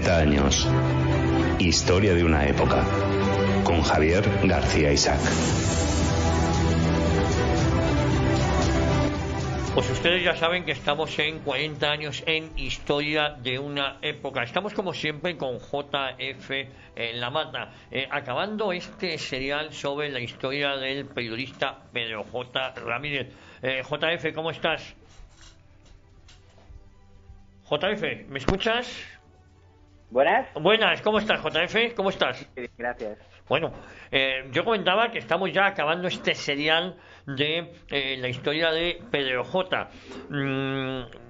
40 años. Historia de una época. Con Javier García Isaac. Pues ustedes ya saben que estamos en 40 años en Historia de una época. Estamos como siempre con JF en La Mata, acabando este serial sobre la historia del periodista Pedro J. Ramírez. JF, ¿cómo estás? JF, ¿me escuchas? Buenas. Buenas, ¿cómo estás, JF? ¿Cómo estás? Gracias. Bueno, yo comentaba que estamos ya acabando este serial de la historia de Pedro J.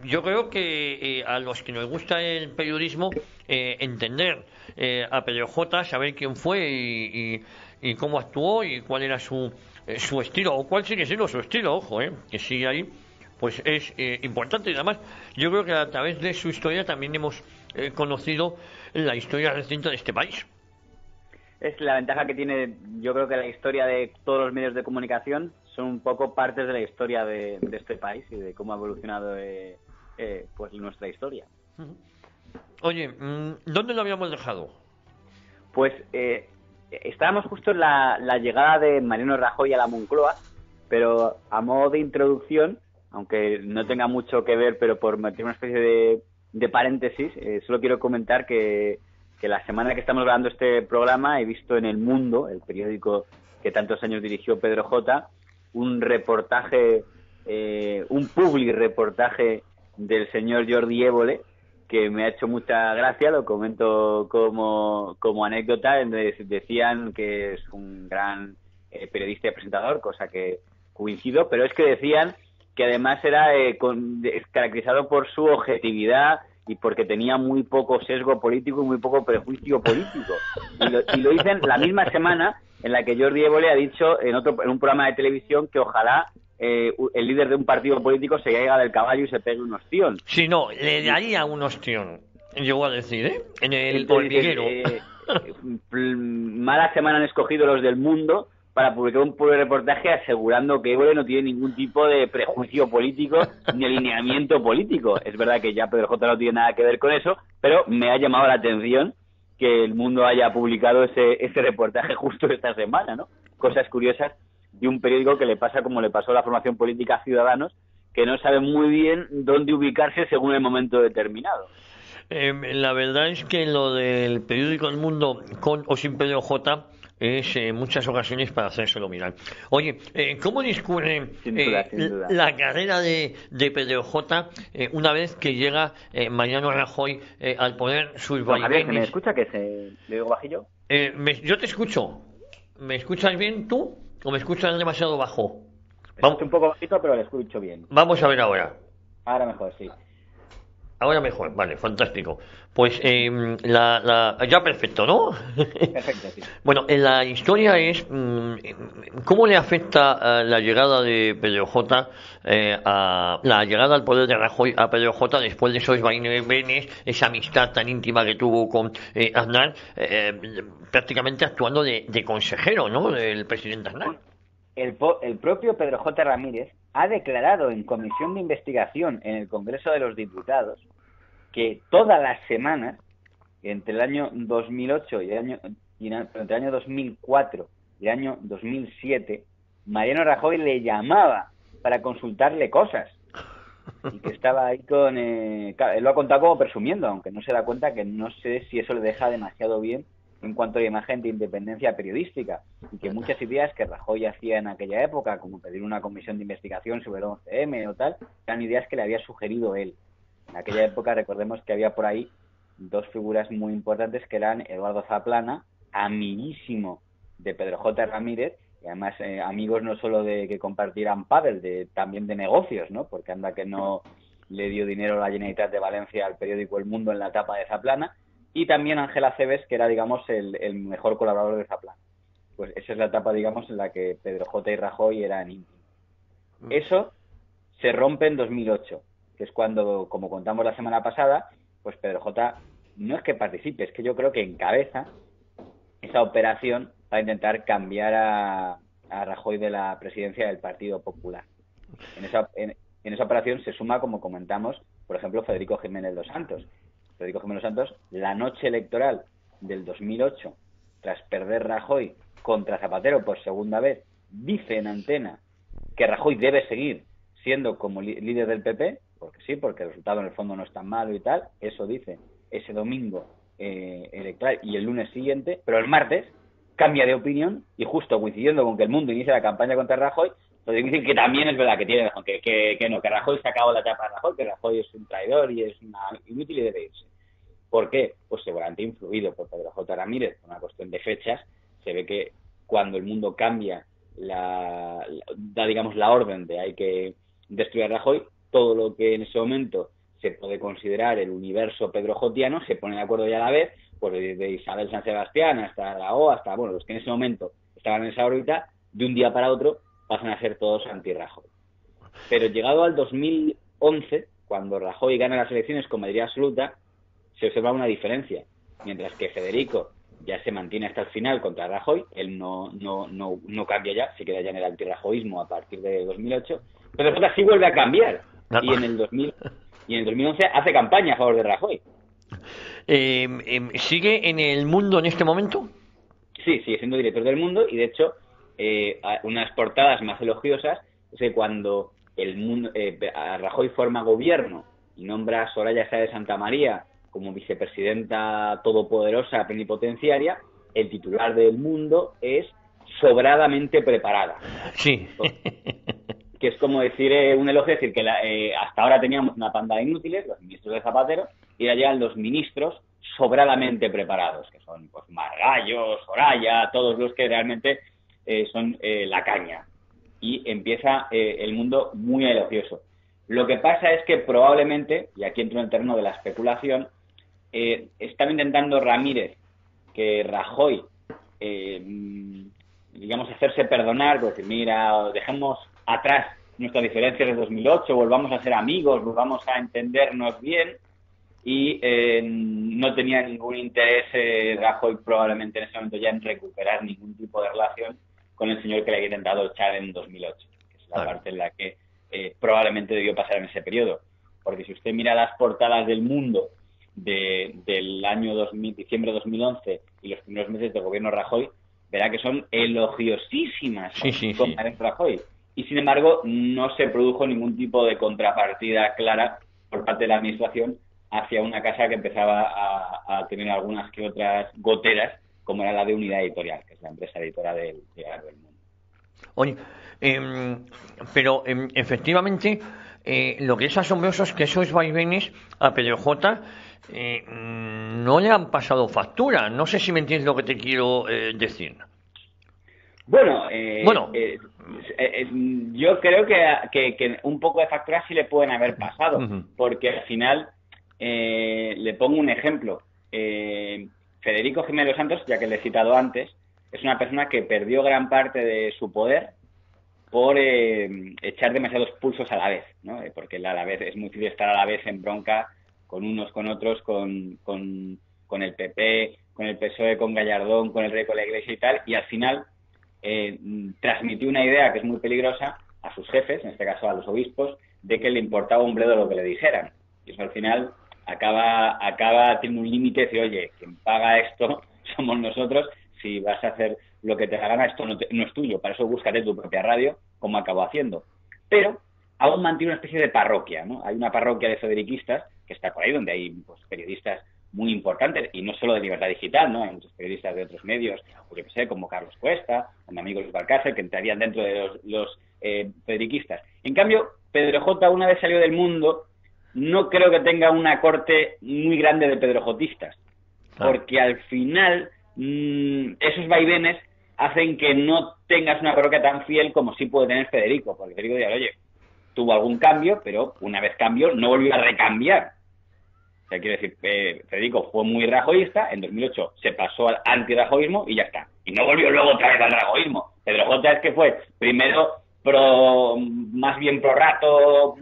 Yo creo que a los que nos gusta el periodismo, entender a Pedro J, saber quién fue y cómo actuó y cuál era su estilo, o cuál sigue siendo su estilo, ojo, que sigue ahí, pues es importante. Y además, yo creo que a través de su historia también hemos conocido la historia reciente de este país. Es la ventaja que tiene, yo creo que la historia de todos los medios de comunicación son un poco partes de la historia de este país y de cómo ha evolucionado pues nuestra historia. Oye, ¿dónde lo habíamos dejado? Pues estábamos justo en la llegada de Mariano Rajoy a la Moncloa, pero a modo de introducción, aunque no tenga mucho que ver, pero por meter una especie de paréntesis, solo quiero comentar que la semana que estamos grabando este programa he visto en El Mundo, el periódico que tantos años dirigió Pedro J, un reportaje, un public reportaje del señor Jordi Évole, que me ha hecho mucha gracia, lo comento como anécdota, donde decían que es un gran periodista y presentador, cosa que coincido, pero es que decían que además era caracterizado por su objetividad y porque tenía muy poco sesgo político y muy poco prejuicio político. Y lo dicen la misma semana en la que Jordi Évole ha dicho en un programa de televisión que ojalá el líder de un partido político se caiga del caballo y se pegue un ostión. Sí, no, le daría un ostión, llegó a decir, en el hormiguero. Mala semana han escogido los del Mundo para publicar un reportaje asegurando que Évole no tiene ningún tipo de prejuicio político ni alineamiento político. Es verdad que ya Pedro J no tiene nada que ver con eso, pero me ha llamado la atención que El Mundo haya publicado ese reportaje justo esta semana, ¿no? Cosas curiosas de un periódico que le pasa como le pasó a la formación política a Ciudadanos, que no sabe muy bien dónde ubicarse según el momento determinado. La verdad es que lo del periódico El Mundo, con o sin Pedro J, es en muchas ocasiones para hacérselo mirar. Oye, ¿cómo discurre Sin duda. la carrera de Pedro J una vez que llega Mariano Rajoy al poder? Sus vaivenes. Javier, ¿me escucha que le digo bajillo? Yo te escucho. ¿Me escuchas bien tú o me escuchas demasiado bajo? Vamos un poco bajito, pero le escucho bien. Vamos a ver ahora. Ahora mejor, sí. Ahora mejor, vale, fantástico. Pues ya perfecto, ¿no? Perfecto, sí. Bueno, en la historia es cómo le afecta la llegada de Pedro J, a la llegada al poder de Rajoy a Pedro J después de esos vaivenes, esa amistad tan íntima que tuvo con Aznar, prácticamente actuando de consejero, ¿no?, del presidente Aznar. El propio Pedro J. Ramírez ha declarado en comisión de investigación en el Congreso de los Diputados que todas las semanas, entre el año 2008 entre el año 2004 y el año 2007, Mariano Rajoy le llamaba para consultarle cosas. Y que estaba ahí con... claro, él lo ha contado como presumiendo, aunque no se da cuenta que no sé si eso le deja demasiado bien en cuanto a la imagen de independencia periodística, y que muchas ideas que Rajoy hacía en aquella época, como pedir una comisión de investigación sobre el 11M o tal, eran ideas que le había sugerido él. En aquella época recordemos que había por ahí dos figuras muy importantes que eran Eduardo Zaplana, amiguísimo de Pedro J. Ramírez, y además amigos no solo de que compartieran pádel, también de negocios, ¿no? Porque anda que no le dio dinero a la Generalitat de Valencia al periódico El Mundo en la etapa de Zaplana, y también Ángel Acebes, que era, digamos, el mejor colaborador de Zaplana. Pues esa es la etapa, digamos, en la que Pedro J. y Rajoy eran íntimos. Eso se rompe en 2008, que es cuando, como contamos la semana pasada, pues Pedro J. no es que participe, es que yo creo que encabeza esa operación para intentar cambiar a Rajoy de la presidencia del Partido Popular. En esa operación se suma, como comentamos, por ejemplo, Federico Jiménez dos Santos. Federico Jiménez Santos, la noche electoral del 2008, tras perder Rajoy contra Zapatero por segunda vez, dice en antena que Rajoy debe seguir siendo como líder del PP, porque sí, porque el resultado en el fondo no es tan malo y tal, eso dice ese domingo electoral y el lunes siguiente, pero el martes cambia de opinión y justo coincidiendo con que el mundo inicia la campaña contra Rajoy, pues dicen que también es verdad que tiene razón, que no, que Rajoy se acabó la etapa de Rajoy, que Rajoy es un traidor y es una inútil y debe irse. ¿Por qué? Pues seguramente influido por Pedro J. Ramírez, por una cuestión de fechas. Se ve que cuando el mundo cambia da digamos la orden de hay que destruir a Rajoy, todo lo que en ese momento se puede considerar el universo pedrojotiano se pone de acuerdo ya a la vez, pues desde Isabel San Sebastián hasta la O, hasta bueno, los que en ese momento estaban en esa órbita, de un día para otro pasan a ser todos anti-Rajoy. Pero llegado al 2011, cuando Rajoy gana las elecciones con mayoría absoluta, se observa una diferencia. Mientras que Federico ya se mantiene hasta el final contra Rajoy, él no cambia ya, se queda ya en el antirrajoísmo a partir de 2008, pero después sí vuelve a cambiar. Y en el 2011 hace campaña a favor de Rajoy. ¿Sigue en El Mundo en este momento? Sí, sigue siendo director del Mundo y de hecho unas portadas más elogiosas es que cuando el mundo Rajoy forma gobierno y nombra a Soraya Sáenz de Santa María como vicepresidenta todopoderosa plenipotenciaria, el titular del Mundo es sobradamente preparada. Sí. Que es como decir un elogio, decir que hasta ahora teníamos una panda de inútiles, los ministros de Zapatero, y ahora llegan los ministros sobradamente preparados, que son pues Margallo, Soraya, todos los que realmente son la caña. Y empieza el Mundo muy elogioso. Lo que pasa es que probablemente, y aquí entro en el terreno de la especulación, estaba intentando Ramírez que Rajoy, digamos, hacerse perdonar, pues decir, mira, dejemos atrás nuestras diferencias de 2008, volvamos a ser amigos, volvamos a entendernos bien, y no tenía ningún interés Rajoy probablemente en ese momento ya en recuperar ningún tipo de relación con el señor que le había intentado echar en 2008, que es la parte en la que probablemente debió pasar en ese periodo. Porque si usted mira las portadas del Mundo del año diciembre de 2011 y los primeros meses del gobierno Rajoy, verá que son elogiosísimas con Rajoy. Y sin embargo, no se produjo ningún tipo de contrapartida clara por parte de la administración hacia una casa que empezaba a tener algunas que otras goteras, como era la de Unidad Editorial, que es la empresa editora del Diario del Mundo. Oye, pero efectivamente, lo que es asombroso es que esos vaivenes a Pedro J. No le han pasado factura. No sé si me entiendes lo que te quiero decir. Bueno, yo creo que un poco de factura sí le pueden haber pasado, porque al final, le pongo un ejemplo. Federico Jiménez Santos, ya que le he citado antes, es una persona que perdió gran parte de su poder por echar demasiados pulsos a la vez, ¿no? Porque a la vez es muy difícil estar a la vez en bronca con unos, con otros, con el PP, con el PSOE, con Gallardón, con el Rey, con la Iglesia y tal, y al final transmitió una idea que es muy peligrosa a sus jefes, en este caso a los obispos, de que le importaba un bledo lo que le dijeran. Y eso al final acaba teniendo un límite de, oye, quien paga esto somos nosotros, si vas a hacer lo que te da gana, esto no es tuyo, para eso búscate tu propia radio, como acabó haciendo. Pero aún mantiene una especie de parroquia, ¿no? Hay una parroquia de federiquistas que está por ahí, donde hay pues, periodistas muy importantes, y no solo de Libertad Digital, ¿no? Hay muchos periodistas de otros medios, pues, yo sé, como Carlos Cuesta, o mi amigo Luis Valcárcel, que entrarían dentro de los federiquistas. En cambio, Pedro J, una vez salió del Mundo, no creo que tenga una corte muy grande de pedrojotistas, porque al final esos vaivenes hacen que no tengas una parroquia tan fiel como sí puede tener Federico, porque Federico dirá, oye, tuvo algún cambio, pero una vez cambió, no volvió a recambiar. O sea, quiero decir, Federico fue muy rajoísta, en 2008 se pasó al antirrajoísmo y ya está. Y no volvió luego otra vez al rajoísmo. Pedro J es que fue primero más bien pro Rato,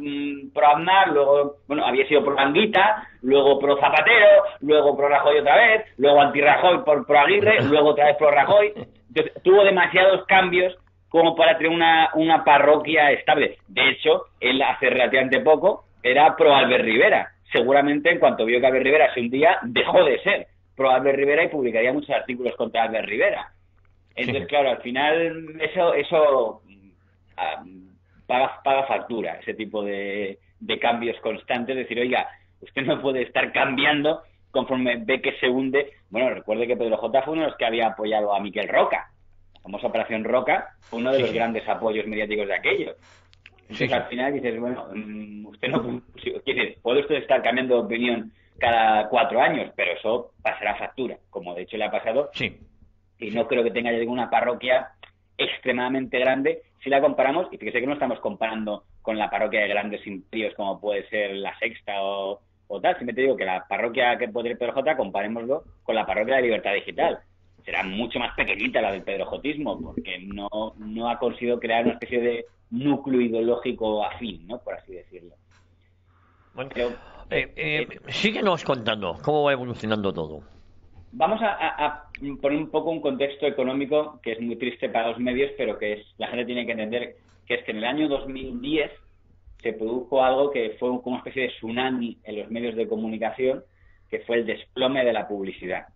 pro Aznar, luego, bueno, había sido pro Anguita, luego pro Zapatero, luego pro Rajoy otra vez, luego anti-Rajoy por pro Aguirre, luego otra vez pro Rajoy. Entonces, tuvo demasiados cambios como para tener una parroquia estable. De hecho, él hace relativamente poco era pro Albert Rivera. seguramente en cuanto vio que Albert Rivera se hundía, dejó de ser pro Albert Rivera y publicaría muchos artículos contra Albert Rivera. Entonces, claro, al final eso paga factura, ese tipo de cambios constantes, decir, oiga, usted no puede estar cambiando conforme ve que se hunde. Bueno, recuerde que Pedro J. fue uno de los que había apoyado a Miquel Roca. La famosa Operación Roca fue uno de los grandes apoyos mediáticos de aquello. Entonces, al final dices, bueno, usted no puede usted estar cambiando de opinión cada 4 años, pero eso pasará factura, como de hecho le ha pasado. Sí. Y no creo que tenga ya ninguna parroquia extremadamente grande si la comparamos, y fíjese que no estamos comparando con la parroquia de grandes imperios como puede ser la Sexta o tal. Siempre te digo que la parroquia que puede tener Pedro J, comparémoslo con la parroquia de Libertad Digital. Será mucho más pequeñita la del pedrojotismo, porque no ha conseguido crear una especie de núcleo ideológico afín, ¿no? Por así decirlo. Bueno, síguenos contando cómo va evolucionando todo. Vamos a poner un poco un contexto económico que es muy triste para los medios, pero que la gente tiene que entender, que es que en el año 2010 se produjo algo que fue como una especie de tsunami en los medios de comunicación, que fue el desplome de la publicidad.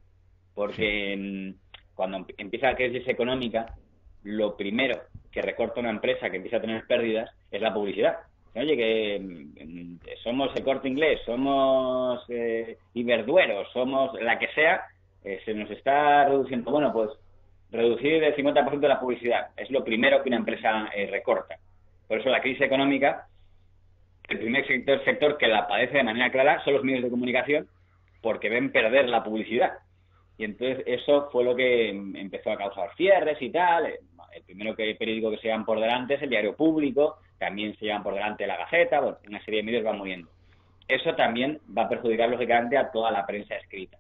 Porque cuando empieza la crisis económica, lo primero que recorta una empresa que empieza a tener pérdidas es la publicidad. Oye, que somos El Corte Inglés, somos Iberduero, somos la que sea, se nos está reduciendo. Bueno, pues reducir el 50% de la publicidad es lo primero que una empresa recorta. Por eso la crisis económica, el primer sector que la padece de manera clara son los medios de comunicación, porque ven perder la publicidad. Y entonces eso fue lo que empezó a causar cierres y tal. El primero periódico que se llevan por delante es el Diario Público, también se llevan por delante la Gaceta, bueno, una serie de medios van muriendo. Eso también va a perjudicar lógicamente a toda la prensa escrita.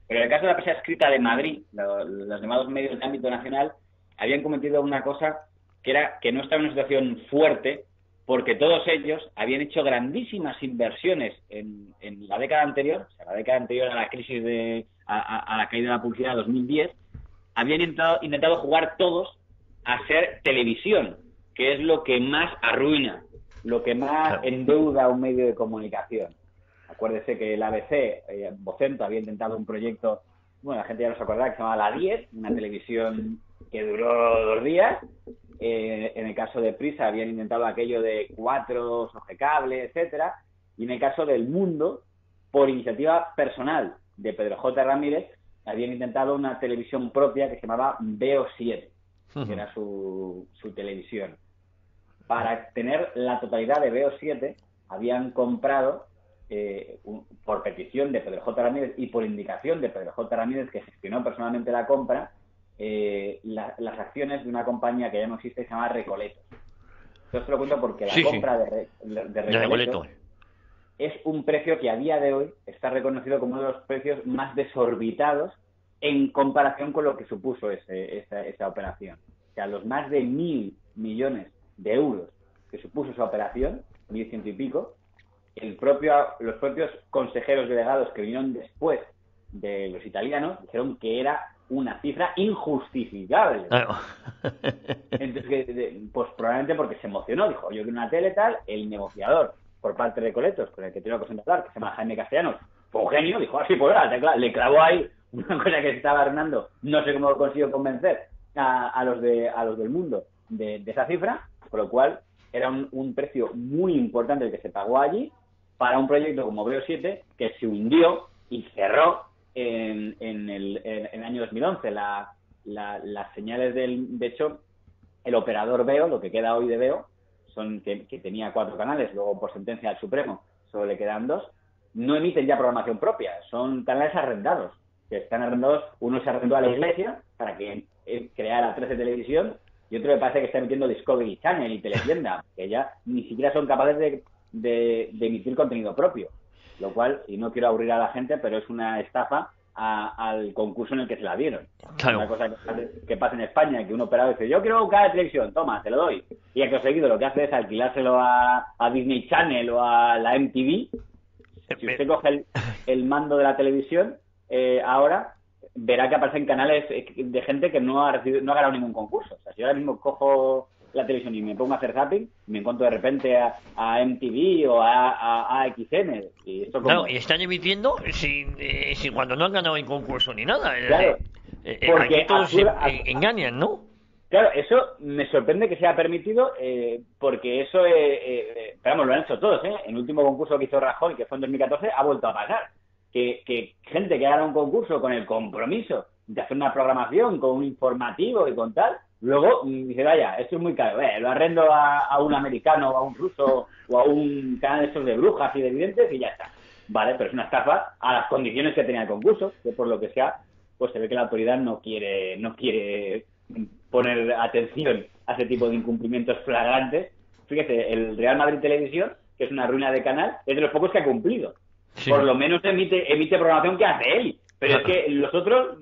Pero en el caso de la prensa escrita de Madrid, los llamados medios de ámbito nacional habían cometido una cosa que era que no estaban en una situación fuerte, porque todos ellos habían hecho grandísimas inversiones en la década anterior, o sea, la década anterior a la crisis a la caída de la publicidad de 2010, habían intentado jugar todos a ser televisión, que es lo que más arruina, lo que más endeuda a un medio de comunicación. Acuérdese que el ABC, Vocento, había intentado un proyecto, bueno, la gente ya no se acordará, que se llamaba La 10, una televisión que duró 2 días. En el caso de Prisa habían intentado aquello de 4, Sogecable, etcétera. Y en el caso del Mundo, por iniciativa personal de Pedro J. Ramírez, habían intentado una televisión propia que se llamaba Veo 7, que era su televisión. Para tener la totalidad de Veo 7, habían comprado, por petición de Pedro J. Ramírez y por indicación de Pedro J. Ramírez, que gestionó personalmente la compra, las acciones de una compañía que ya no existe, se llama Recoletos. Entonces te lo cuento porque la compra de Recoletos es un precio que a día de hoy está reconocido como uno de los precios más desorbitados en comparación con lo que supuso esa operación. O sea, los más de 1.000 millones de euros que supuso esa operación, 1.100 y pico, los propios consejeros delegados que vinieron después de los italianos dijeron que era una cifra injustificable. Entonces, pues probablemente porque se emocionó, dijo, yo quiero una tele tal, el negociador por parte de Recoletos, con el que tengo que hablar, que se llama Jaime Castellanos, fue un genio, dijo, así pues le clavó ahí una cosa que se estaba arruinando, no sé cómo lo consiguió convencer a los del Mundo de esa cifra, por lo cual era un precio muy importante el que se pagó allí para un proyecto como Veo 7 que se hundió y cerró en el año 2011. Las señales de hecho, el operador Veo, lo que queda hoy de Veo, son que tenía 4 canales, luego por sentencia del Supremo solo le quedan 2, no emiten ya programación propia, son canales arrendados, que están arrendados, uno se arrendó a la Iglesia para que creara 13 Televisión, y otro me parece que está emitiendo Discovery Channel y Teletienda, que ya ni siquiera son capaces de emitir contenido propio, lo cual, y no quiero aburrir a la gente, pero es una estafa al concurso en el que se la dieron. Claro. Una cosa que pasa en España, que un operador dice, yo quiero un canal de televisión, toma, te lo doy. Y acto seguido lo que hace es alquilárselo a Disney Channel o a la MTV. Si usted coge el mando de la televisión, ahora verá que aparecen canales de gente que no ha ganado ningún concurso. O sea, si yo ahora mismo cojo la televisión y me pongo a hacer zapping, me encuentro de repente a MTV o a AXN. Y esto claro, y están emitiendo sin cuando no han ganado el concurso ni nada. Claro, porque aquí todos engañan, ¿no? Claro, eso me sorprende que sea permitido, porque eso, pero vamos, lo han hecho todos, ¿eh? En el último concurso que hizo Rajoy, que fue en 2014, ha vuelto a pasar. Que gente que haga un concurso con el compromiso de hacer una programación, con un informativo y con tal, luego dice, vaya, esto es muy caro, lo arrendo a un americano o a un ruso o a un canal de estos de brujas y de videntes y ya está. Vale, pero es una estafa a las condiciones que tenía el concurso, que por lo que sea, pues se ve que la autoridad no quiere poner atención a ese tipo de incumplimientos flagrantes. Fíjese, el Real Madrid Televisión, que es una ruina de canal, es de los pocos que ha cumplido. Sí. Por lo menos emite programación que hace él. Pero es que los otros,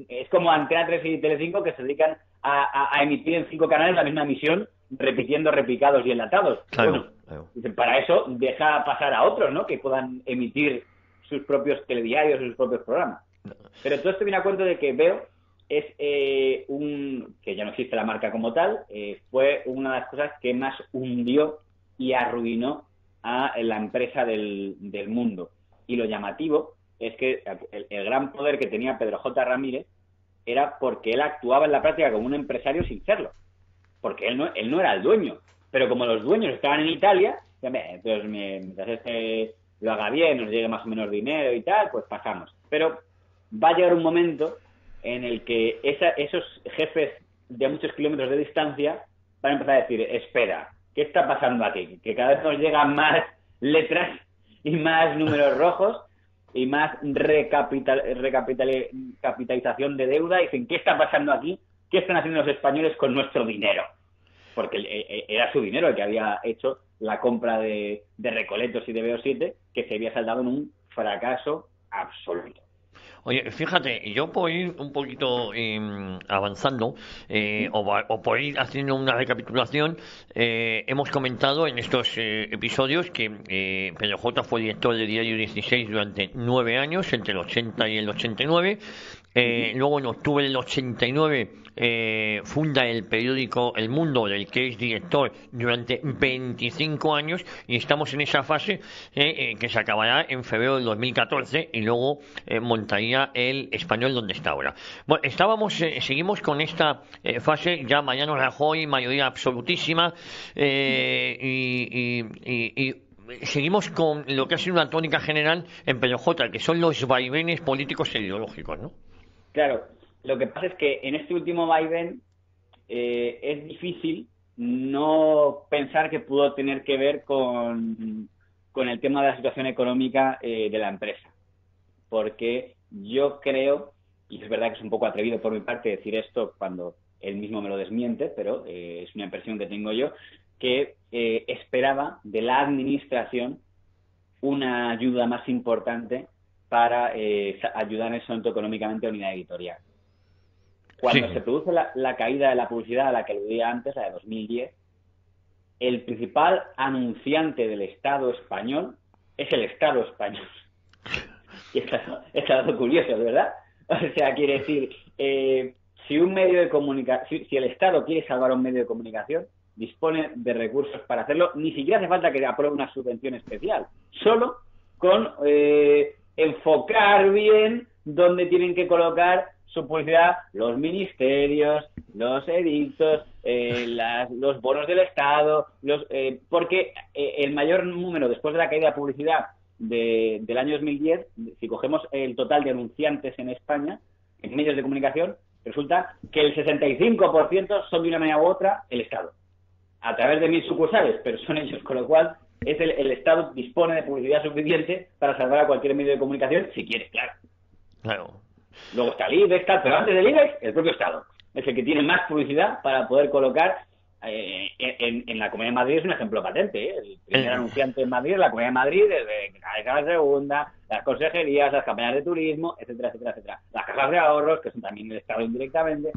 es como Antena 3 y Telecinco, que se dedican a emitir en 5 canales la misma emisión, repitiendo repicados y enlatados. Claro, bueno, claro. Para eso deja pasar a otros, ¿no? Que puedan emitir sus propios telediarios, sus propios programas. Pero todo esto viene a cuento de que Veo es que ya no existe la marca como tal, fue una de las cosas que más hundió y arruinó a la empresa del mundo. Y lo llamativo es que el gran poder que tenía Pedro J. Ramírez era porque él actuaba en la práctica como un empresario sin serlo. Porque él no era el dueño. Pero como los dueños estaban en Italia, entonces mientras lo haga bien, nos llegue más o menos dinero y tal, pues pasamos. Pero va a llegar un momento en el que esos jefes de muchos kilómetros de distancia van a empezar a decir, espera, ¿qué está pasando aquí? Que cada vez nos llegan más letras y más números rojos y más recapitalización de deuda. Y dicen, ¿qué está pasando aquí? ¿Qué están haciendo los españoles con nuestro dinero? Porque era su dinero el que había hecho la compra de Recoletos y de Veo7, que se había saldado en un fracaso absoluto. Oye, fíjate, yo por ir un poquito avanzando o por ir haciendo una recapitulación, hemos comentado en estos episodios que Pedro J. fue director de Diario 16 durante 9 años, entre el 80 y el 89. Luego en octubre del 89 funda el periódico El Mundo, del que es director durante 25 años, y estamos en esa fase que se acabará en febrero del 2014 y luego montaría el Español, donde está ahora. Bueno, seguimos con esta fase, ya Mariano Rajoy, mayoría absolutísima, y seguimos con lo que ha sido una tónica general en Pedro J., que son los vaivenes políticos e ideológicos, ¿no? Claro, lo que pasa es que en este último vaivén es difícil no pensar que pudo tener que ver con el tema de la situación económica de la empresa. Porque yo creo, y es verdad que es un poco atrevido por mi parte decir esto cuando él mismo me lo desmiente, pero es una impresión que tengo yo, que esperaba de la administración una ayuda más importante para ayudar en ese momento económicamente a Unidad Editorial. Cuando se produce la caída de la publicidad a la que aludía antes, la de 2010, el principal anunciante del Estado español es el Estado español. Y es algo curioso, ¿verdad? O sea, quiere decir, si un medio de comunicación, si el Estado quiere salvar un medio de comunicación, dispone de recursos para hacerlo, ni siquiera hace falta que apruebe una subvención especial, solo con enfocar bien dónde tienen que colocar su publicidad los ministerios, los edictos, los bonos del Estado, porque el mayor número, después de la caída de publicidad del año 2010, si cogemos el total de anunciantes en España, en medios de comunicación, resulta que el 65% son de una manera u otra el Estado, a través de 1000 sucursales, pero son ellos, con lo cual el Estado dispone de publicidad suficiente para salvar a cualquier medio de comunicación, si quiere, claro. Claro. Luego está el IBEX, pero antes del IBEX, el propio Estado. Es el que tiene más publicidad para poder colocar en la Comunidad de Madrid. Es un ejemplo patente, ¿eh? El primer anunciante en Madrid es la Comunidad de Madrid, desde la segunda, las consejerías, las campañas de turismo, etcétera, etcétera, etcétera. Las cajas de ahorros, que son también el Estado indirectamente.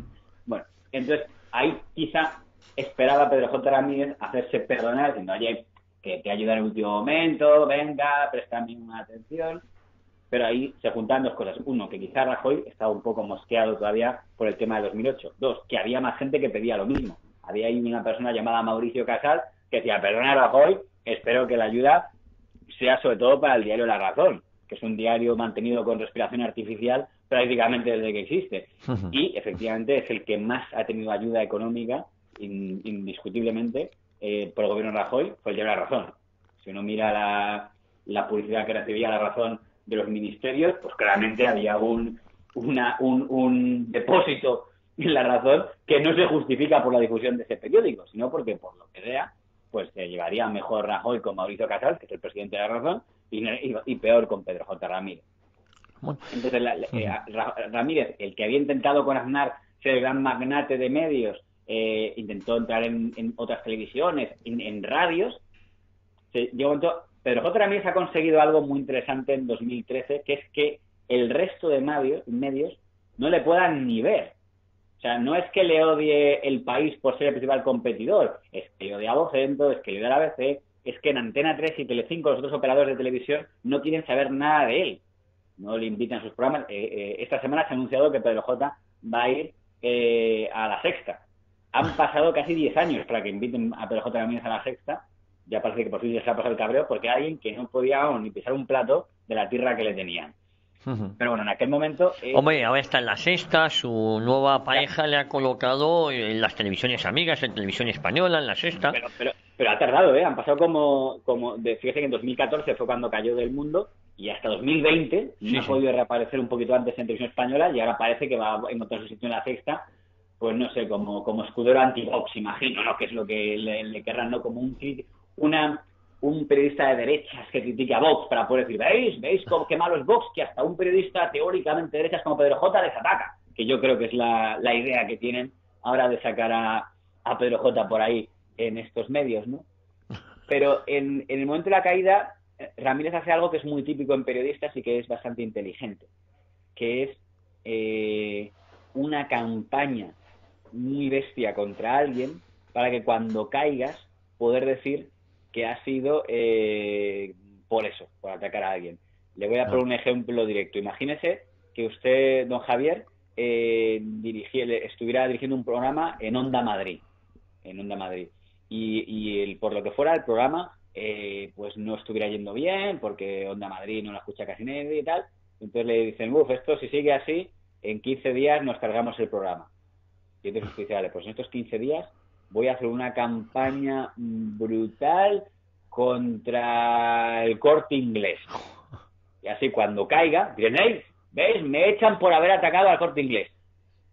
Bueno, entonces ahí quizá esperaba Pedro J. Ramírez hacerse perdonar, diciendo, oye, que te ayuda en el último momento, venga, préstame una atención. Pero ahí se juntan dos cosas. Uno, que quizá Rajoy estaba un poco mosqueado todavía por el tema de 2008. Dos, que había más gente que pedía lo mismo. había ahí una persona llamada Mauricio Casal que decía, perdona Rajoy, espero que la ayuda sea sobre todo para el diario La Razón, que es un diario mantenido con respiración artificial prácticamente desde que existe. Y efectivamente es el que más ha tenido ayuda económica, indiscutiblemente, por el gobierno de Rajoy, fue el diario La Razón. Si uno mira la publicidad que recibía La Razón de los ministerios, pues claramente había un depósito en La Razón que no se justifica por la difusión de ese periódico, sino porque, por lo que sea, pues se llevaría mejor Rajoy con Mauricio Casals, que es el presidente de La Razón, y peor con Pedro J. Ramírez. Entonces, Ramírez, el que había intentado con Aznar ser el gran magnate de medios, intentó entrar en otras televisiones, en radios. Pedro J. Ramírez ha conseguido algo muy interesante en 2013, que es que el resto de medios no le puedan ni ver. O sea, no es que le odie El País por ser el principal competidor, es que le odia a Vocento, es que le odia a la ABC, es que en Antena 3 y Telecinco, los otros operadores de televisión, no quieren saber nada de él. No le invitan a sus programas. Esta semana se ha anunciado que Pedro J. va a ir a La Sexta. Han pasado casi 10 años para que inviten a Pedro J. Ramírez a La Sexta. Ya parece que por fin ya se ha pasado el cabreo porque hay alguien que no podía ni pisar un plato de la tierra que le tenían. Pero bueno, en aquel momento... Hombre, ahora está en La Sexta, su nueva pareja le ha colocado en las televisiones amigas, en Televisión Española, en La Sexta. Pero ha tardado, han pasado fíjese que en 2014 fue cuando cayó del Mundo, y hasta 2020 no ha podido reaparecer un poquito antes en Televisión Española, y ahora parece que va a encontrar su sitio en La Sexta, pues no sé, como escudero anti-Vox, imagino, ¿no? Que es lo que le querrán, ¿no? Como un periodista de derechas que critique a Vox para poder decir, ¿veis qué malo es Vox? Que hasta un periodista teóricamente de derechas como Pedro J. les ataca. Que yo creo que es la idea que tienen ahora de sacar a Pedro J. por ahí en estos medios, ¿no? Pero en el momento de la caída, Ramírez hace algo que es muy típico en periodistas y que es bastante inteligente, que es una campaña muy bestia contra alguien para que cuando caigas poder decir que ha sido por eso, por atacar a alguien. Le voy a poner un ejemplo directo. Imagínese que usted, don Javier, estuviera dirigiendo un programa en Onda Madrid. Y por lo que fuera el programa, pues no estuviera yendo bien, porque Onda Madrid no la escucha casi nadie y tal. Entonces le dicen, esto si sigue así, en 15 días nos cargamos el programa. Y entonces usted dice, vale, pues en estos 15 días voy a hacer una campaña brutal contra el Corte Inglés. Y así cuando caiga, dirán, ¿veis? Me echan por haber atacado al Corte Inglés.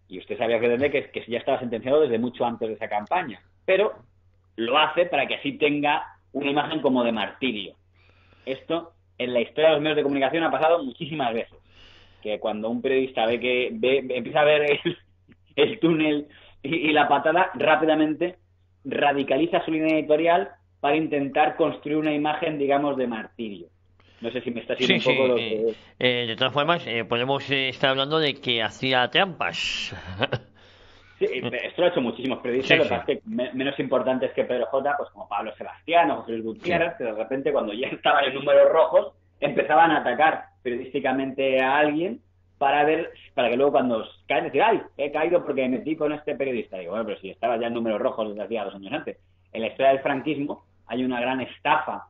Y usted sabía que ya estaba sentenciado desde mucho antes de esa campaña. Pero lo hace para que así tenga una imagen como de martirio. Esto en la historia de los medios de comunicación ha pasado muchísimas veces. Que cuando un periodista empieza a ver el túnel y la patada, rápidamente radicaliza su línea editorial para intentar construir una imagen, digamos, de martirio. No sé si me está haciendo un poco lo que... de todas formas, podemos estar hablando de que hacía trampas. Sí, esto lo ha hecho muchísimos periodistas, lo que pasa es que menos importantes que Pedro J., pues como Pablo Sebastián o José Luis Gutiérrez, que de repente cuando ya estaban en números rojos, empezaban a atacar periodísticamente a alguien para que luego cuando caen decir, he caído porque me metí con este periodista. Digo, bueno, pero si estaba ya en números rojos desde hacía 2 años antes. En la historia del franquismo hay una gran estafa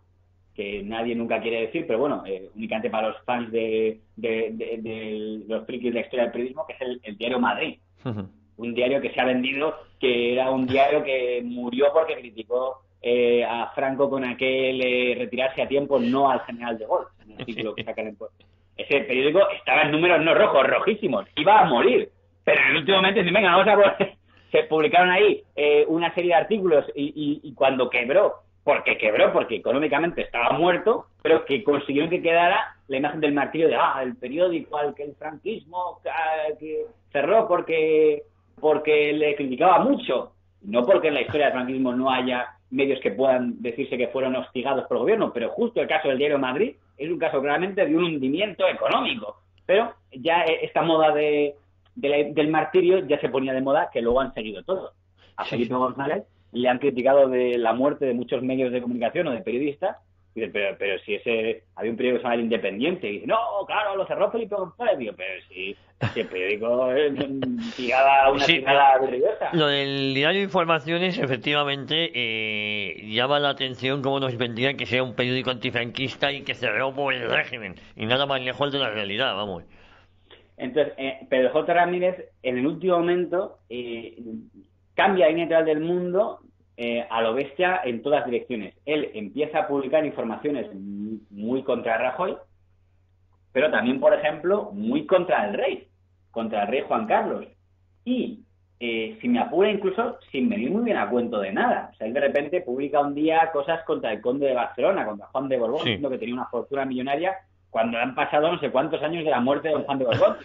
que nadie nunca quiere decir, pero bueno, únicamente para los fans de los frikis de la historia del periodismo, que es el diario Madrid. Un diario que se ha vendido, que era un diario que murió porque criticó a Franco con aquel retirarse a tiempo, no al general de Gaulle, en el artículo que sacan en... Ese periódico estaba en números no rojos, rojísimos, iba a morir, pero en el último momento dicen, venga, vamos a poner... Se publicaron ahí una serie de artículos y cuando quebró porque económicamente estaba muerto, pero que consiguieron que quedara la imagen del martirio de el periódico al que el franquismo que cerró porque le criticaba mucho, no porque en la historia del franquismo no haya medios que puedan decirse que fueron hostigados por el gobierno, pero justo el caso del diario Madrid es un caso claramente de un hundimiento económico, pero ya esta moda del martirio ya se ponía de moda, que luego han seguido todos. A Felipe González le han criticado de la muerte de muchos medios de comunicación o de periodistas Dice, pero si había un periódico que se llama El Independiente. Y dice, no, claro, lo cerró Felipe González. Digo, pero si el periódico tiraba una tirada berriosa. Lo del diario de Informaciones, efectivamente, llama la atención cómo nos vendían que sea un periódico antifranquista y que cerró por el régimen. Y nada más lejos de la realidad, vamos. Entonces, Pedro J. Ramírez, en el último momento, cambia la línea editorial del Mundo a lo bestia en todas direcciones. Él empieza a publicar informaciones muy contra Rajoy, pero también, por ejemplo, muy contra el rey Juan Carlos. Y, si me apura, incluso sin venir muy bien a cuento de nada. O sea, él de repente publica un día cosas contra el conde de Barcelona, contra Juan de Borbón, diciendo que tenía una fortuna millonaria cuando han pasado no sé cuántos años de la muerte de don Juan de Borbón.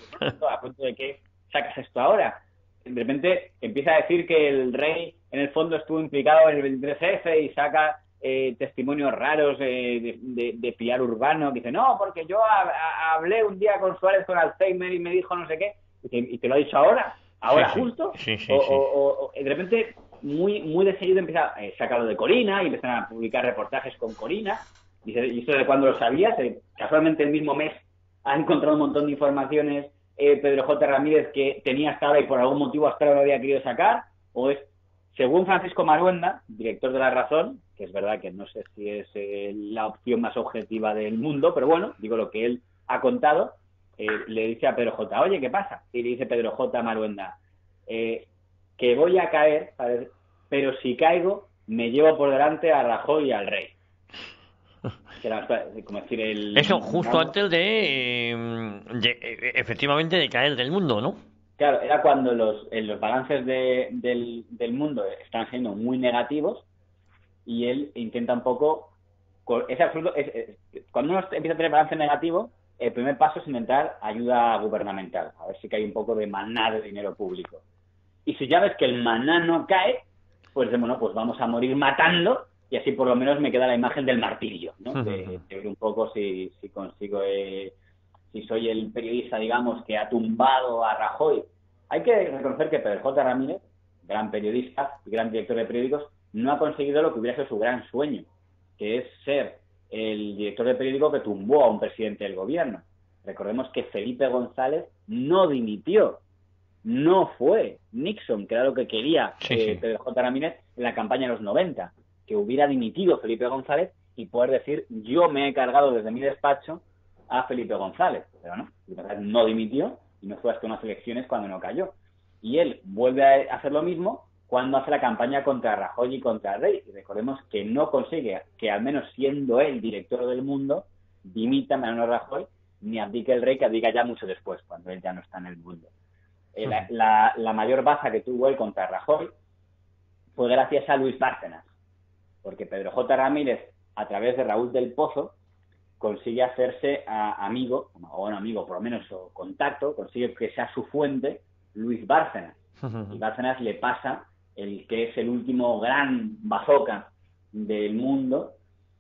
¿A cuento de qué sacas esto ahora? De repente empieza a decir que el rey en el fondo estuvo implicado en el 23F y saca testimonios raros de Pilar Urbano, que dice, no, porque yo hablé un día con Suárez con Alzheimer y me dijo no sé qué, y te lo ha dicho ahora justo, o de repente muy de seguido empieza a sacarlo de Corina y empiezan a publicar reportajes con Corina, y eso de cuando lo sabías, casualmente el mismo mes ha encontrado un montón de informaciones Pedro J. Ramírez que tenía hasta ahora y por algún motivo hasta ahora no había querido sacar, o es, según Francisco Maruenda, director de La Razón, que es verdad que no sé si es la opción más objetiva del mundo, pero bueno, digo lo que él ha contado, le dice a Pedro J., oye, ¿qué pasa? Y le dice Pedro J. Maruenda, que voy a caer, pero si caigo, me llevo por delante a Rajoy y al rey. Como decir, eso justo antes de efectivamente de caer del mundo, ¿no? Claro, era cuando los balances del mundo están siendo muy negativos y él intenta un poco... Es absurdo, cuando uno empieza a tener balance negativo, el primer paso es intentar ayuda gubernamental, a ver si cae un poco de maná de dinero público. Y si ya ves que el maná no cae, pues bueno, pues vamos a morir matando y así por lo menos me queda la imagen del martirio, ¿no? De ver un poco si consigo... si soy el periodista, digamos, que ha tumbado a Rajoy. Hay que reconocer que Pedro J. Ramírez, gran periodista y gran director de periódicos, no ha conseguido lo que hubiera sido su gran sueño, que es ser el director de periódico que tumbó a un presidente del gobierno. Recordemos que Felipe González no dimitió, no fue Nixon, que era lo que quería Pedro J. Ramírez en la campaña de los 90, que hubiera dimitido Felipe González y poder decir, yo me he cargado desde mi despacho a Felipe González, pero no, Felipe González no dimitió y no fue hasta unas elecciones cuando no cayó. Y él vuelve a hacer lo mismo cuando hace la campaña contra Rajoy y contra el rey. Y recordemos que no consigue que, al menos siendo él director del Mundo, dimita Mariano Rajoy ni abdique el rey, que abdica ya mucho después, cuando él ya no está en el Mundo. La mayor baza que tuvo él contra Rajoy fue gracias a Luis Bárcenas, porque Pedro J. Ramírez, a través de Raúl del Pozo, consigue hacerse amigo, o bueno, amigo por lo menos, o contacto, consigue que sea su fuente Luis Bárcenas. Y Bárcenas le pasa el que es el último gran bazooka del mundo,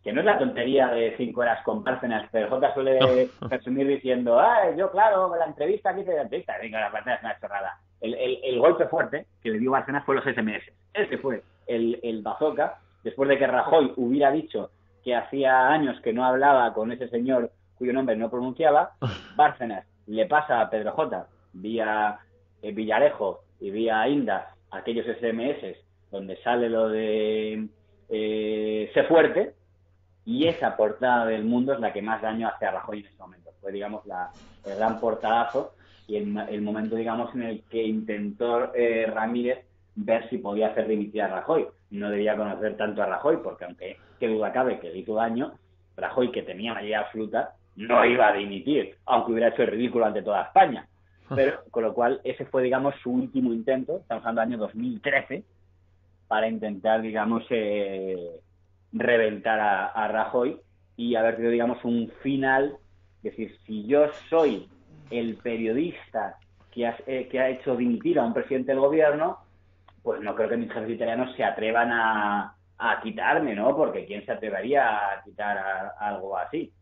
que no es la tontería de 5 horas con Bárcenas, pero J suele presumir diciendo, yo claro, la entrevista, aquí te la entrevista, venga, la Bárcenas es una chorrada. El golpe fuerte que le dio Bárcenas fue los SMS. Ese fue el bazooka, después de que Rajoy hubiera dicho que hacía años que no hablaba con ese señor cuyo nombre no pronunciaba. Bárcenas le pasa a Pedro J. vía Villarejo y vía Inda aquellos SMS donde sale lo de Sé fuerte, y esa portada del Mundo es la que más daño hace a Rajoy en ese momento. Fue, digamos, el gran portadazo y el momento, digamos, en el que intentó Ramírez ver si podía hacer dimitir a Rajoy. No debía conocer tanto a Rajoy, porque aunque qué duda cabe que le hizo daño, Rajoy, que tenía mayoría absoluta, no iba a dimitir, aunque hubiera hecho el ridículo ante toda España. Pero, con lo cual, ese fue, digamos, su último intento, estamos hablando del año 2013, para intentar, digamos, reventar a Rajoy y haber tenido, digamos, un final, es decir, si yo soy el periodista que ha hecho dimitir a un presidente del gobierno, pues no creo que mis jefes italianos se atrevan a quitarme, ¿no? Porque ¿quién se atrevería a quitar algo así?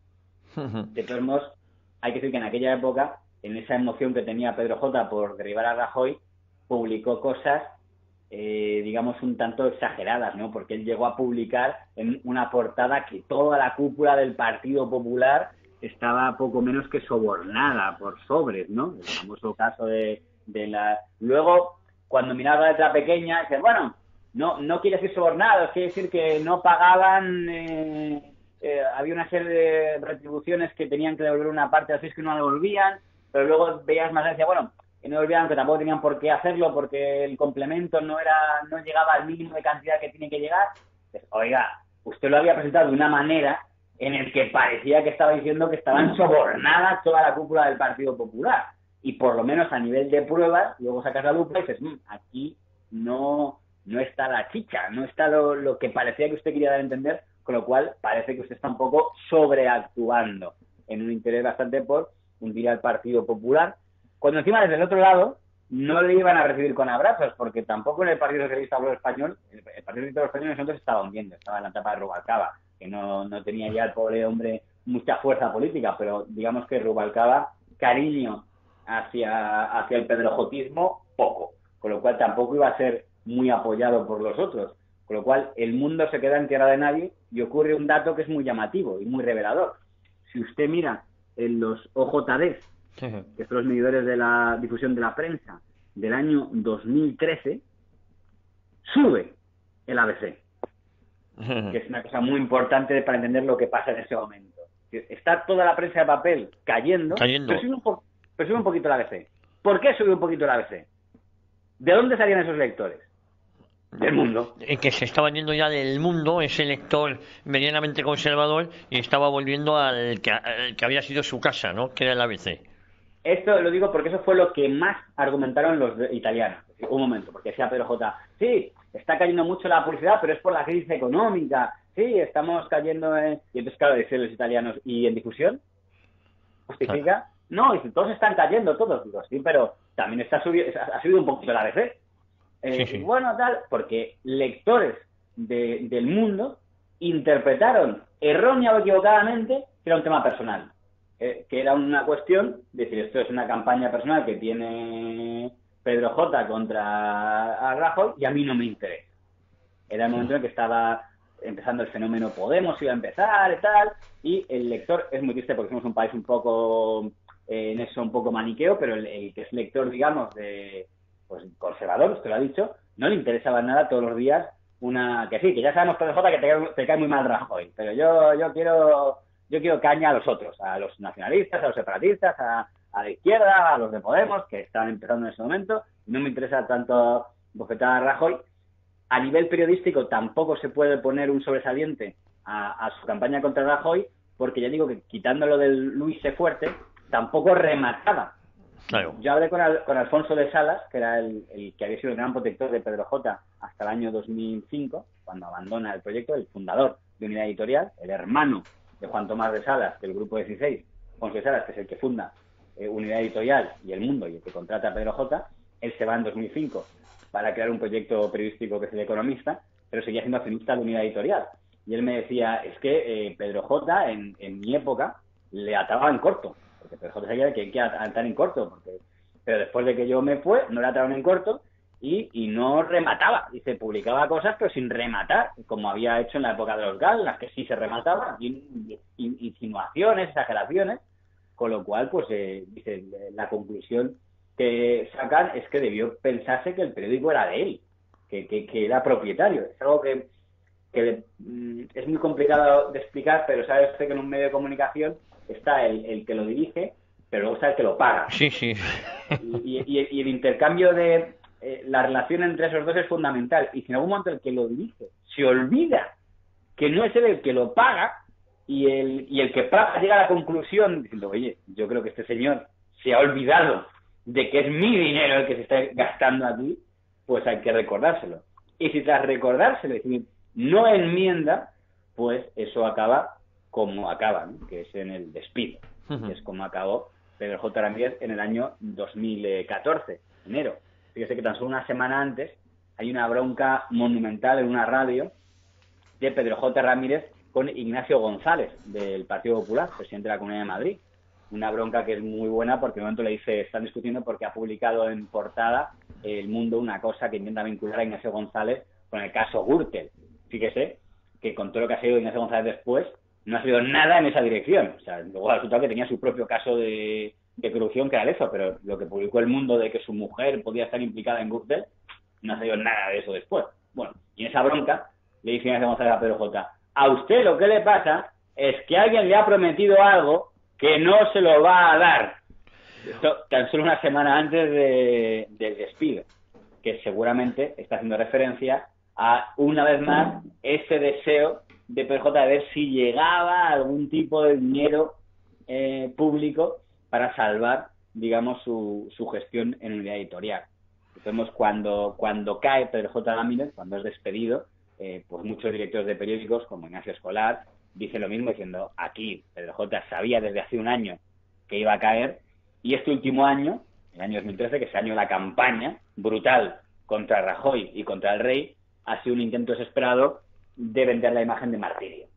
De todos modos, hay que decir que en aquella época, en esa emoción que tenía Pedro J. por derribar a Rajoy, publicó cosas digamos, un tanto exageradas, ¿no? Porque él llegó a publicar en una portada que toda la cúpula del Partido Popular estaba poco menos que sobornada por sobres, ¿no? El famoso caso de la... Luego, cuando miraba la letra pequeña, dice, bueno, no quiere decir sobornados, quiere decir que no pagaban... había una serie de retribuciones que tenían que devolver una parte del fisco y no la devolvían, pero luego veías más, decía, bueno, que no devolvían, que tampoco tenían por qué hacerlo porque el complemento no llegaba al mínimo de cantidad que tiene que llegar. Pues, oiga, usted lo había presentado de una manera en el que parecía que estaba diciendo que estaban sobornadas toda la cúpula del Partido Popular. Y por lo menos a nivel de pruebas, luego sacas la lupa y dices, aquí no está la chicha, no está lo que parecía que usted quería dar a entender, con lo cual parece que usted está un poco sobreactuando en un interés bastante por hundir al Partido Popular, cuando encima desde el otro lado no le iban a recibir con abrazos, porque tampoco en el Partido Socialista Obrero Español, el Partido Socialista Obrero Español entonces estaba hundiendo, estaba en la etapa de Rubalcaba, que no tenía ya el pobre hombre mucha fuerza política, pero digamos que Rubalcaba, cariño hacia el pedrojotismo, poco, con lo cual tampoco iba a ser muy apoyado por los otros, con lo cual el mundo se queda en tierra de nadie y ocurre un dato que es muy llamativo y muy revelador. Si usted mira en los OJDs, que son los medidores de la difusión de la prensa del año 2013, sube el ABC, que es una cosa muy importante para entender lo que pasa en ese momento. Está toda la prensa de papel cayendo. Pero sube un poquito el ABC. ¿Por qué sube un poquito el ABC? ¿De dónde salían esos lectores? Del mundo. Que se estaba yendo ya del mundo, ese lector medianamente conservador, y estaba volviendo al que había sido su casa, ¿no? Que era el ABC. Esto lo digo porque eso fue lo que más argumentaron los italianos. Un momento, porque decía Pedro J. Sí, está cayendo mucho la publicidad, pero es por la crisis económica. Sí, estamos cayendo en... Y entonces, claro, decían los italianos, ¿y en difusión? ¿Justifica? Claro. No, y todos están cayendo, todos. Digo, sí, pero también ha subido un poquito el ABC. Sí. Bueno, tal, porque lectores del mundo interpretaron errónea o equivocadamente que era un tema personal. Que era una cuestión, decir, esto es una campaña personal que tiene Pedro J. contra Rajoy y a mí no me interesa. Era el momento en que estaba empezando el fenómeno Podemos, iba a empezar y tal, y el lector, es muy triste porque somos un país un poco, en eso un poco maniqueo, pero el que es lector, digamos, de pues conservador, usted lo ha dicho, no le interesaba nada todos los días que ya sabemos, Pedro J., que te cae muy mal Rajoy, pero yo quiero caña a los otros, a los nacionalistas, a los separatistas, a la izquierda, a los de Podemos, que están empezando en ese momento. No me interesa tanto bofetar a Rajoy. A nivel periodístico tampoco se puede poner un sobresaliente a su campaña contra Rajoy, porque ya digo que quitándolo del Luis C. Fuerte, tampoco remataba. Claro. Yo hablé con Alfonso de Salas, que era el que había sido el gran protector de Pedro J. hasta el año 2005, cuando abandona el proyecto, el fundador de Unidad Editorial, el hermano de Juan Tomás de Salas, del Grupo 16, Alfonso de Salas, que es el que funda Unidad Editorial y El Mundo y el que contrata a Pedro J. Él se va en 2005 para crear un proyecto periodístico que es El Economista, pero seguía siendo accionista de Unidad Editorial. Y él me decía, es que Pedro J. en mi época le ataba en corto, porque Pedro J. sabía que hay que atar en corto, pero después de que yo me fue, no le ataron en corto y no remataba. Y se publicaba cosas, pero sin rematar, como había hecho en la época de los GAL, las que sí se remataban, insinuaciones, exageraciones, con lo cual, pues, dice, la conclusión que sacan es que debió pensarse que el periódico era de él, que era propietario. Es algo que es muy complicado de explicar, pero sabe usted que en un medio de comunicación está el que lo dirige, pero luego está el que lo paga. Sí, sí. Y el intercambio de la relación entre esos dos es fundamental. Y si en algún momento el que lo dirige se olvida que no es él el que lo paga, y el que paga llega a la conclusión diciendo, oye, yo creo que este señor se ha olvidado de que es mi dinero el que se está gastando aquí, pues hay que recordárselo. Y si tras recordárselo, es decir, no enmienda, pues eso acaba como acaba, ¿no? Que es en el despido. Que es como acabó Pedro J. Ramírez en el año 2014, enero. Fíjese que tan solo una semana antes hay una bronca monumental en una radio de Pedro J. Ramírez con Ignacio González, del Partido Popular, presidente de la Comunidad de Madrid. Una bronca que es muy buena porque en un momento le dice, están discutiendo porque ha publicado en portada El Mundo una cosa que intenta vincular a Ignacio González con el caso Gürtel. Fíjese que con todo lo que ha sido Ignacio González después, no ha sido nada en esa dirección. O sea, luego ha resultado que tenía su propio caso de corrupción, que era eso, pero lo que publicó El Mundo de que su mujer podía estar implicada en Gürtel, no ha salido nada de eso después. Bueno, y en esa bronca le dice Ignacio González a Pedro J: a usted lo que le pasa es que alguien le ha prometido algo que no se lo va a dar. Esto tan solo una semana antes del despido, que seguramente está haciendo referencia a, una vez más, ese deseo de PJ de ver si llegaba algún tipo de dinero público para salvar, digamos, su gestión en unidad editorial. Entonces, cuando cae Pedro J. Ramírez, cuando es despedido, pues muchos directores de periódicos, como Ignacio Escolar, dicen lo mismo, diciendo: aquí Pedro J. sabía desde hace un año que iba a caer, y este último año, el año 2013, que es el año de la campaña brutal contra Rajoy y contra el rey, ha sido un intento desesperado de vender la imagen de martirio.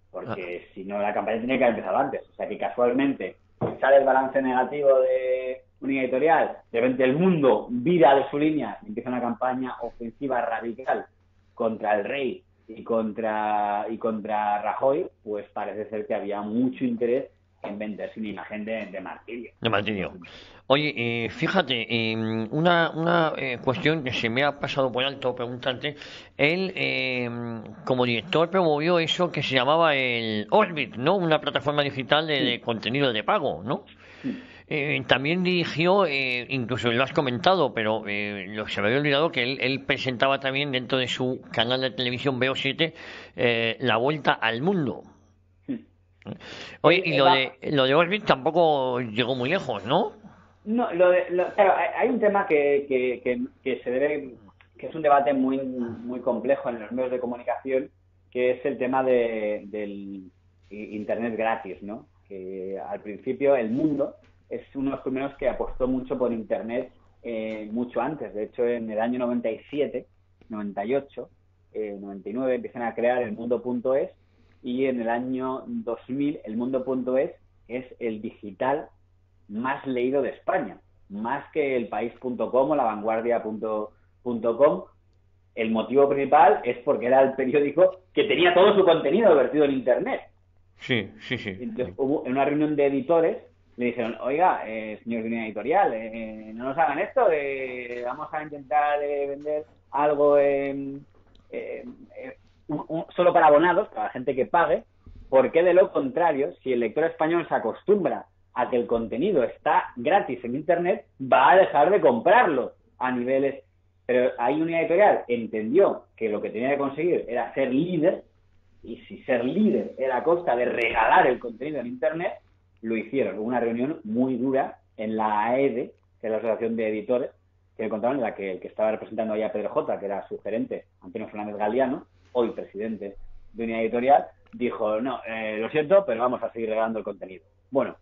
Porque si no, la campaña tenía que haber empezado antes. O sea, que casualmente sale el balance negativo de unidad editorial, de repente El Mundo vira de su línea y empieza una campaña ofensiva radical contra el rey y contra Rajoy, pues parece ser que había mucho interés en venderse una imagen de martirio. De martirio. Oye, fíjate, una cuestión que se me ha pasado por alto preguntarte. Él, como director, promovió eso que se llamaba el Orbit, ¿no? Una plataforma digital de contenido de pago, ¿no? También dirigió, incluso lo has comentado, pero se me había olvidado que él presentaba también dentro de su canal de televisión VO7 La Vuelta al Mundo. Oye, y lo de Orbit tampoco llegó muy lejos, ¿no? No, claro, hay un tema que se debe, que es un debate muy complejo en los medios de comunicación, que es el tema del Internet gratis, ¿no? Que al principio El Mundo es uno de los primeros que apostó mucho por Internet mucho antes. De hecho, en el año 97, 98, 99 empiezan a crear El Mundo.es, y en el año 2000 El Mundo.es es el digital más leído de España, más que El País.com o lavanguardia.com. El motivo principal es porque era el periódico que tenía todo su contenido vertido en Internet. Sí. Entonces, en una reunión de editores le dijeron: oiga, señor de unidad editorial, no nos hagan esto, vamos a intentar vender algo solo para abonados, para la gente que pague, porque de lo contrario, si el lector español se acostumbra a que el contenido está gratis en Internet, va a dejar de comprarlo a niveles. Pero ahí Unidad Editorial entendió que lo que tenía que conseguir era ser líder, y si ser líder era a costa de regalar el contenido en Internet, lo hicieron. Hubo una reunión muy dura en la AEDE, que es la Asociación de Editores, que me contaron, en la que el que estaba representando ahí a Pedro J., que era su gerente, Antonio Fernández Galiano, hoy presidente de Unidad Editorial, dijo: no, lo siento, pero vamos a seguir regalando el contenido. Bueno,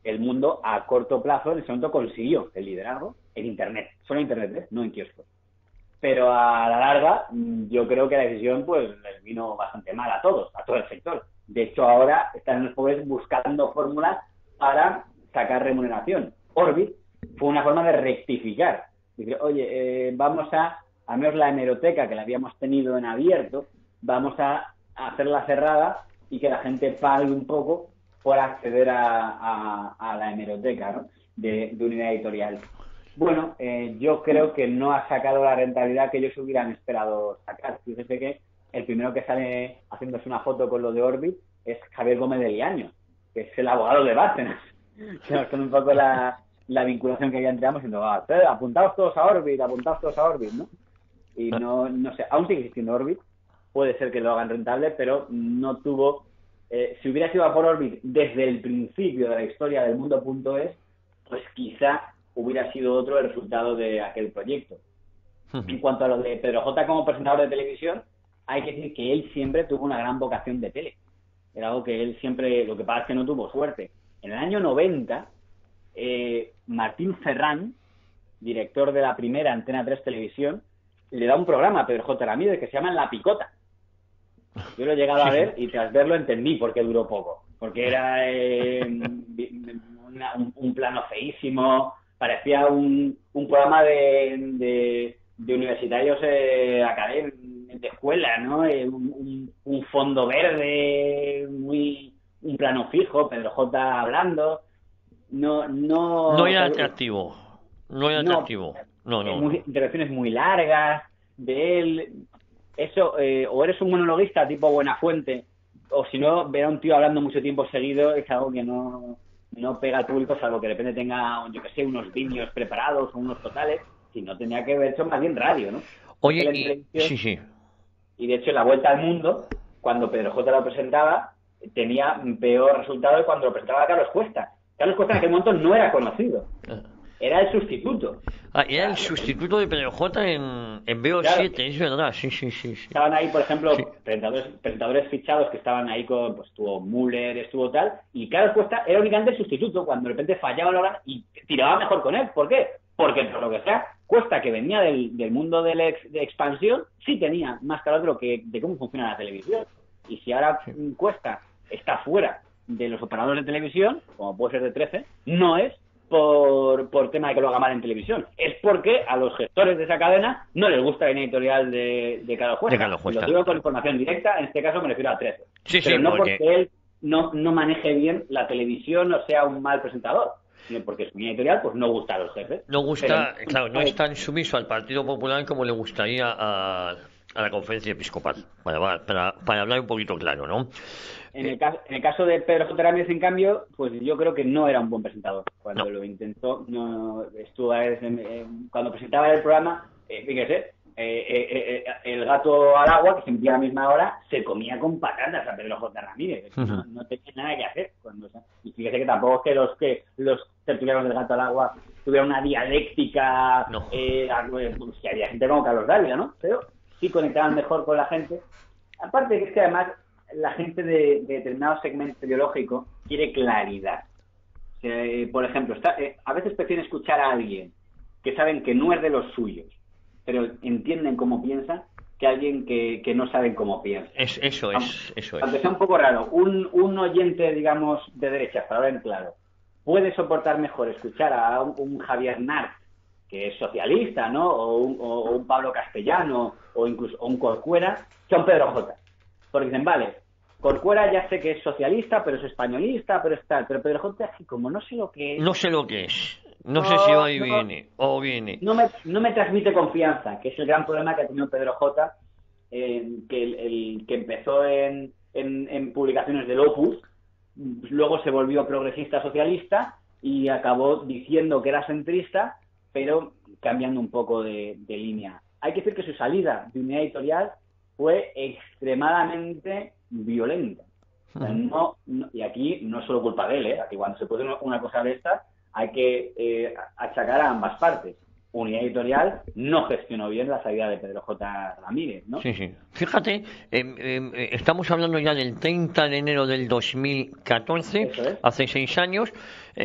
El Mundo a corto plazo en ese momento consiguió el liderazgo en Internet, solo en Internet, no en kioscos. Pero a la larga, yo creo que la decisión pues les vino bastante mal a todos, a todo el sector. De hecho, ahora están los pobres buscando fórmulas para sacar remuneración. Orbit fue una forma de rectificar. Dice: oye, vamos al menos la hemeroteca que la habíamos tenido en abierto, vamos a hacerla cerrada y que la gente pague un poco por acceder a la hemeroteca, ¿no? de Unidad Editorial. Bueno, yo creo que no ha sacado la rentabilidad que ellos hubieran esperado sacar. Fíjese que el primero que sale haciéndose una foto con lo de Orbit es Javier Gómez de Liaño, que es el abogado de Bárcenas. Con un poco la vinculación que había entre ambos, diciendo: apuntaos todos a Orbit, ¿no? Y no sé, aún sigue existiendo Orbit, puede ser que lo hagan rentable, pero no tuvo... si hubiera sido a por Orbit desde el principio de la historia del Mundo.es, pues quizá hubiera sido otro el resultado de aquel proyecto. En cuanto a lo de Pedro J. como presentador de televisión, hay que decir que él siempre tuvo una gran vocación de tele. Era algo que él siempre... Lo que pasa es que no tuvo suerte. En el año 90, Martín Ferrán, director de la primera Antena 3 Televisión, le da un programa a Pedro J. Ramírez que se llama La Picota. Yo lo he llegado a ver y tras verlo entendí por qué duró poco. Porque era un plano feísimo, parecía un programa de universitarios de escuela, ¿no? Un fondo verde, un plano fijo, Pedro J. hablando. No era atractivo. No era atractivo. No. Intervenciones muy largas de él. Eso, o eres un monologuista tipo Buenafuente, o si no, ver a un tío hablando mucho tiempo seguido es algo que no pega al público, salvo que de repente tenga, yo que sé, unos vídeos preparados o unos totales, si no tenía que haber hecho más bien radio, ¿no? Oye, sí. Y de hecho, en La Vuelta al Mundo, cuando Pedro J. lo presentaba, tenía peor resultado de cuando lo presentaba Carlos Cuesta. Carlos Cuesta en aquel momento no era conocido. Era el sustituto. Era el sustituto de Pedro J. en BO7, claro. Es verdad, sí. Estaban ahí, por ejemplo, presentadores fichados que estaban ahí con, pues estuvo Müller, estuvo tal, y Carlos Cuesta era únicamente el sustituto cuando de repente fallaba la hora y tiraba mejor con él. ¿Por qué? Porque por lo que sea, Cuesta, que venía del mundo de expansión, sí tenía más claro de cómo funciona la televisión. Y si ahora Cuesta está fuera de los operadores de televisión, como puede ser de 13, no es por tema de que lo haga mal en televisión. Es porque a los gestores de esa cadena no les gusta la editorial de Carlos Cuesta. Lo digo con información directa, en este caso me refiero a 13. Pero no porque él no maneje bien la televisión o sea un mal presentador, sino porque su editorial pues no gusta a los jefes. No gusta, claro, no es tan sumiso al Partido Popular como le gustaría a la Conferencia Episcopal, para hablar un poquito claro, ¿no? En el caso de Pedro J. Ramírez, en cambio, pues yo creo que no era un buen presentador. Cuando lo intentó, estuvo cuando presentaba el programa, fíjese, el gato al agua, que se emitía a la misma hora, se comía con patatas a Pedro J. Ramírez. No tenía nada que hacer. Y fíjese que tampoco es que los tertulianos del gato al agua tuvieran una dialéctica, que había gente como Carlos Dávila, ¿no? Pero sí conectaban mejor con la gente. Aparte que es que además la gente de determinado segmento ideológico quiere claridad. Por ejemplo, a veces prefieren escuchar a alguien que saben que no es de los suyos, pero entienden cómo piensa, que alguien que no saben cómo piensa. Eso es. Aunque sea un poco raro, un oyente, digamos, de derechas, para hablar en claro, puede soportar mejor escuchar a un Javier Nart, que es socialista, ¿no? O un Pablo Castellano, o incluso un Corcuera, que a un Pedro J. Porque dicen, vale, Corcuera ya sé que es socialista, pero es españolista, pero es tal. Pero Pedro J, como no sé lo que es... No sé lo que es. No sé si va y viene, o viene. No me transmite confianza, que es el gran problema que ha tenido Pedro J, que empezó en publicaciones del Opus, luego se volvió progresista socialista y acabó diciendo que era centrista, pero cambiando un poco de línea. Hay que decir que su salida de unidad editorial fue extremadamente violenta. O sea, y aquí no es solo culpa de él, ¿eh? Aquí cuando se produce una cosa de estas hay que achacar a ambas partes. Unidad Editorial no gestionó bien la salida de Pedro J. Ramírez, ¿no? Sí. Fíjate, estamos hablando ya del 30 de enero del 2014, hace 6 años,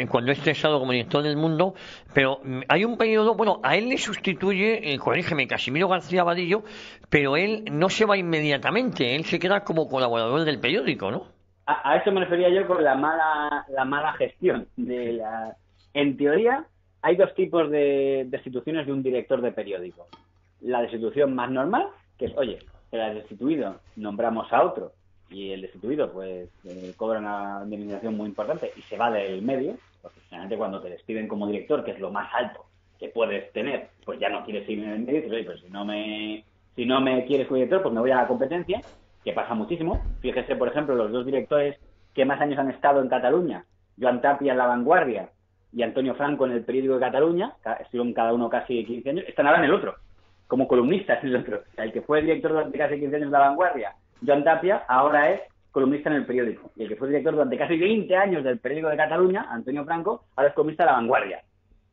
cuando es cesado como director del Mundo, pero hay un periodo, bueno, a él le sustituye, corrígeme, Casimiro García Vadillo, pero él no se va inmediatamente, él se queda como colaborador del periódico, ¿no? A eso me refería yo con la mala gestión. En teoría, hay dos tipos de destituciones de un director de periódico. La destitución más normal, que es, oye, el destituido nombramos a otro y el destituido pues cobra una indemnización muy importante y se va del medio, porque generalmente cuando te despiden como director, que es lo más alto que puedes tener, pues ya no quieres ir en el medio y dices, oye, pues si no me quieres como director, pues me voy a la competencia, que pasa muchísimo. Fíjese, por ejemplo, los dos directores que más años han estado en Cataluña, Joan Tapia en La Vanguardia y Antonio Franco en el Periódico de Cataluña, estuvieron cada uno casi 15 años, están ahora en el otro, como columnistas en el otro. O sea, el que fue director durante casi 15 años de La Vanguardia, Joan Tapia, ahora es columnista en el periódico. Y el que fue director durante casi 20 años del Periódico de Cataluña, Antonio Franco, ahora es columnista de La Vanguardia.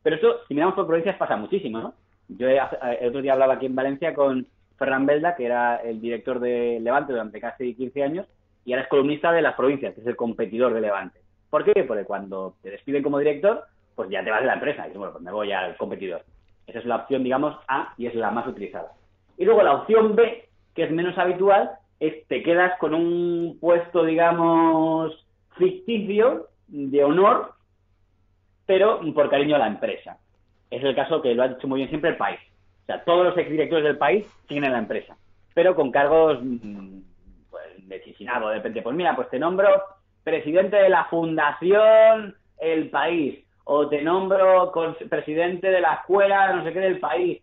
Pero esto, si miramos por provincias, pasa muchísimo, ¿no? Yo el otro día hablaba aquí en Valencia con Ferran Belda, que era el director de Levante durante casi 15 años, y ahora es columnista de Las Provincias, que es el competidor de Levante. ¿Por qué? Porque cuando te despiden como director, pues ya te vas de la empresa. Y dices, bueno, pues me voy al competidor. Esa es la opción, digamos, A, y es la más utilizada. Y luego la opción B, que es menos habitual, es te quedas con un puesto, digamos, ficticio, de honor, pero por cariño a la empresa. es el caso que lo ha dicho muy bien siempre El País. O sea, todos los exdirectores del País siguen en la empresa, pero con cargos pues decisivo, de repente, pues mira, pues te nombro presidente de la Fundación El País, o te nombro presidente de la escuela no sé qué del País,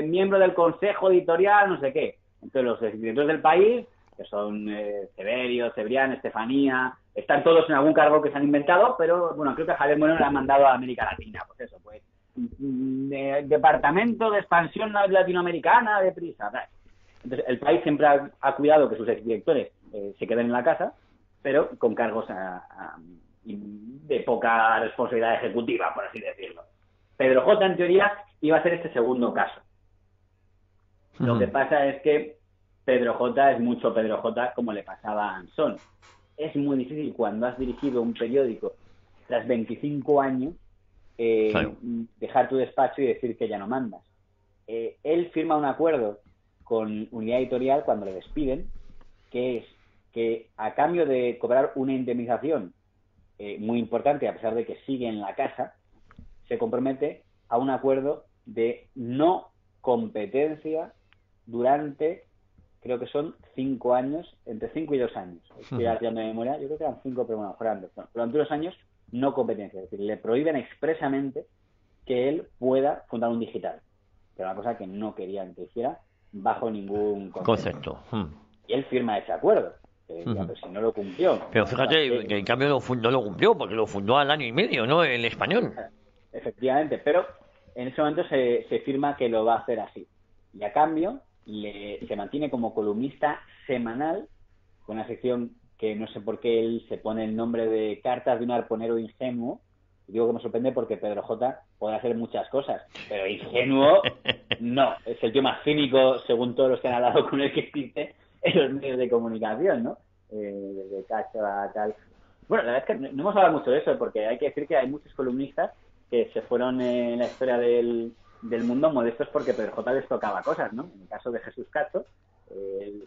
miembro del consejo editorial no sé qué. Entonces los exdirectores del País, que son Severio, Cebrián, Estefanía, están todos en algún cargo que se han inventado, pero bueno, creo que Javier Moreno le han mandado a América Latina, pues eso, pues Departamento de Expansión Latinoamericana de Prisa. Entonces el País siempre ha cuidado que sus exdirectores se queden en la casa, pero con cargos de poca responsabilidad ejecutiva, por así decirlo. Pedro J, en teoría, iba a ser este segundo caso. Lo que pasa es que Pedro J es mucho Pedro J, como le pasaba a Ansón. Es muy difícil cuando has dirigido un periódico tras 25 años dejar tu despacho y decir que ya no mandas. Él firma un acuerdo con Unidad Editorial cuando le despiden, que es que a cambio de cobrar una indemnización muy importante, a pesar de que sigue en la casa, se compromete a un acuerdo de no competencia durante, creo que son 5 años, entre 5 y 2 años. Estoy haciendo de memoria, yo creo que eran 5, pero bueno, mejorando. Bueno, durante 2 años, no competencia. Es decir, le prohíben expresamente que él pueda fundar un digital. Que era una cosa que no querían que hiciera bajo ningún concepto. Y él firma ese acuerdo. Pero si no lo cumplió. Pero fíjate que en cambio no lo cumplió, porque lo fundó al año y medio, ¿no? El Español. Efectivamente, pero en ese momento se firma que lo va a hacer así. Y a cambio se mantiene como columnista semanal con una sección que no sé por qué él se pone el nombre de Cartas de un arponero ingenuo. Y digo que me sorprende porque Pedro J puede hacer muchas cosas, pero ingenuo no. Es el tío más cínico, según todos los que han hablado con él, que existe en los medios de comunicación, ¿no? Desde Cacho a tal. Bueno, la verdad es que no hemos hablado mucho de eso, porque hay que decir que hay muchos columnistas que se fueron en la historia del mundo modestos porque Pedro J les tocaba cosas, ¿no? En el caso de Jesús Cacho,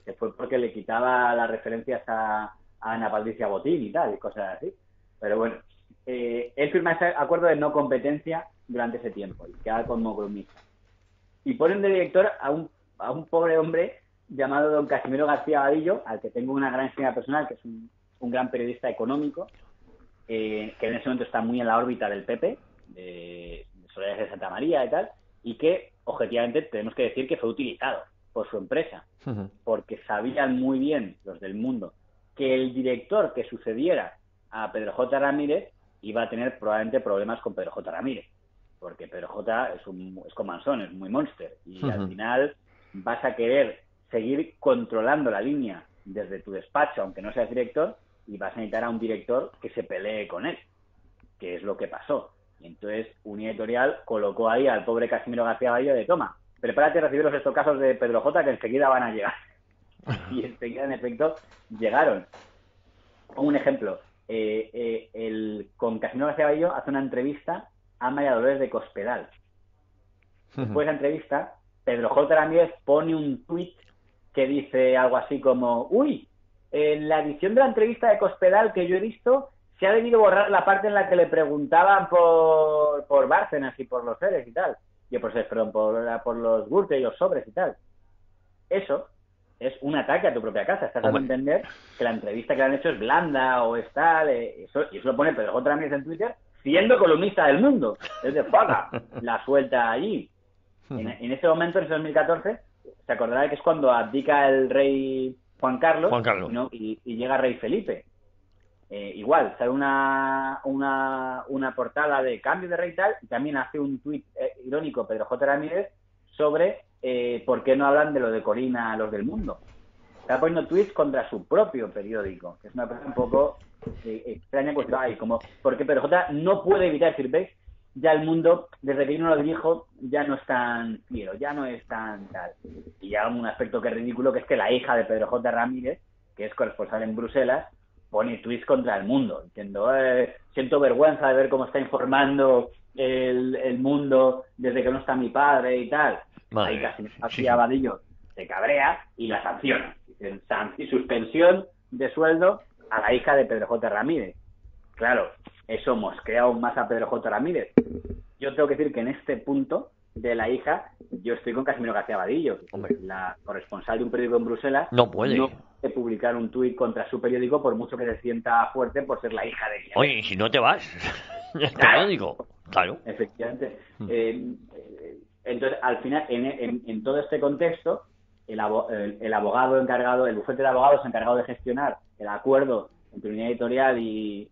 se fue porque le quitaba las referencias a Ana Patricia Botín y tal, y cosas así. Pero bueno, él firma ese acuerdo de no competencia durante ese tiempo y queda como columnista. Y ponen de director a un pobre hombre llamado don Casimiro García Vadillo, al que tengo una gran estima personal, que es un gran periodista económico, que en ese momento está muy en la órbita del PP, de Soledad de Santa María y tal, y que objetivamente tenemos que decir que fue utilizado por su empresa, porque sabían muy bien los del Mundo que el director que sucediera a Pedro J. Ramírez iba a tener probablemente problemas con Pedro J. Ramírez, porque Pedro J. es como Mansón, es muy monster, y al final vas a querer seguir controlando la línea desde tu despacho, aunque no seas director, y vas a necesitar a un director que se pelee con él, que es lo que pasó. Y entonces Unidad Editorial colocó ahí al pobre Casimiro García Vadillo de toma, prepárate a recibir los estocazos de Pedro J, que enseguida van a llegar. Y enseguida, en efecto, llegaron. Un ejemplo, con Casimiro García Vadillo hace una entrevista a María Dolores de Cospedal. Después de la entrevista, Pedro J. Ramírez pone un tuit que dice algo así como: uy, en la edición de la entrevista de Cospedal que yo he visto, se ha debido borrar la parte en la que le preguntaban por Bárcenas y por los seres y tal. Perdón, por los Gürtel y los sobres y tal. Eso es un ataque a tu propia casa. Estás dando a entender que la entrevista que le han hecho es blanda o es tal. Y eso lo pone Pedro J. Ramírez en Twitter, siendo columnista del Mundo. Es de paga, la suelta allí. En ese momento, en ese 2014, se acordará que es cuando abdica el rey Juan Carlos. ¿No? Y llega rey Felipe. Igual, sale una portada de cambio de rey tal, y también hace un tuit irónico Pedro J. Ramírez sobre por qué no hablan de lo de Corina a los del Mundo. Está poniendo tuits contra su propio periódico, que es una cosa un poco extraña, pues, porque Pedro J. no puede evitar decir, ¿veis? Ya el Mundo, desde que yo no lo dirijo, ya no es tan fiero, ya no es tan tal. Y ya un aspecto que es ridículo, que es que la hija de Pedro J. Ramírez, que es corresponsal en Bruselas, pone tweets contra el Mundo, diciendo, siento vergüenza de ver cómo está informando el Mundo desde que no está mi padre y tal. Ahí casi García Vadillo se cabrea y la sanciona. Dicen, suspensión de sueldo a la hija de Pedro J. Ramírez. Claro, eso mosquea aún más a Pedro J. Ramírez, yo tengo que decir que en este punto de la hija, yo estoy con Casimiro García Vadillo, la corresponsal de un periódico en Bruselas. No puede publicar un tuit contra su periódico por mucho que se sienta fuerte por ser la hija de quien. Oye, y si no te vas, el periódico, claro. Efectivamente. Entonces, al final, en todo este contexto, el abogado encargado, el bufete de abogados encargado de gestionar el acuerdo entre Unidad Editorial y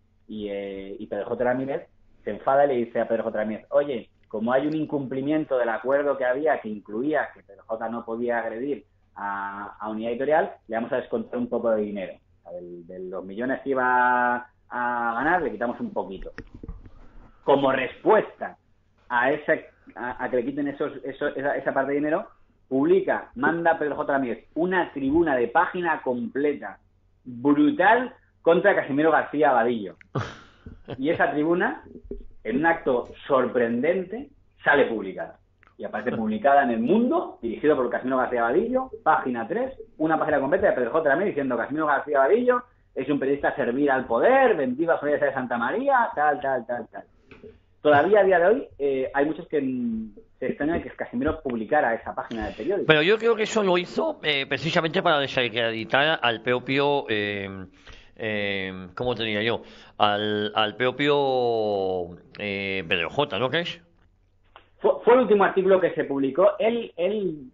Pedro J. Ramírez, se enfada y le dice a Pedro J. Ramírez, oye, como hay un incumplimiento del acuerdo que había, que incluía que Pedro J. no podía agredir a Unidad Editorial, le vamos a descontar un poco de dinero. O sea, de los millones que iba a ganar, le quitamos un poquito. Como respuesta a que le quiten esa parte de dinero, manda Pedro J. Ramírez una tribuna de página completa, brutal, contra Casimiro García Vadillo. Y esa tribuna, en un acto sorprendente, sale publicada. Y aparece publicada en El Mundo, dirigido por Casimiro García Vadillo, página 3, una página completa de Pedro J. Ramírez diciendo Casimiro García Vadillo es un periodista servir al poder, vendido a Soledad de Santa María, tal. Todavía a día de hoy hay muchos que se extrañan de que Casimiro publicara esa página del periódico. Pero yo creo que eso lo hizo precisamente para desacreditar al propio... ¿cómo te diría yo? Al propio Pedro J, ¿no crees? Fue el último artículo que se publicó.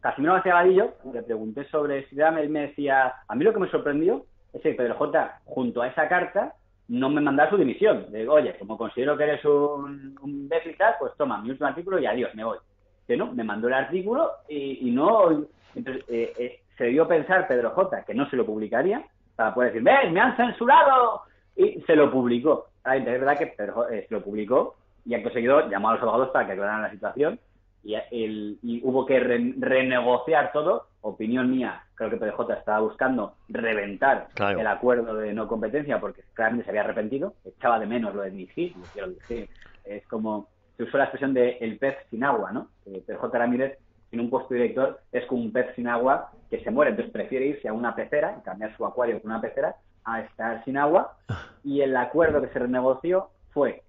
Casimiro García Vadillo, le pregunté sobre si él me decía, a mí lo que me sorprendió es que Pedro J, junto a esa carta, no me mandara su dimisión. Le digo, oye, como considero que eres un imbécil, pues toma mi último artículo y adiós, me voy. Que no, me mandó el artículo y no... Entonces, se debió pensar Pedro J que no se lo publicaría, para poder decir, ¡ven, me han censurado! Y se lo publicó. Es verdad que Pedro se lo publicó y acto seguido llamó a los abogados para que aclararan la situación y hubo que renegociar todo. Opinión mía, creo que Pedro J estaba buscando reventar el acuerdo de no competencia porque claramente se había arrepentido, echaba de menos lo de dirigir, lo quiero decir. Es como, se usó la expresión de el pez sin agua, ¿no? Pedro J. Ramírez, sin un puesto de director, es como un pez sin agua que se muere, entonces prefiere irse a una pecera y cambiar su acuario por una pecera a estar sin agua, y el acuerdo que se renegoció fue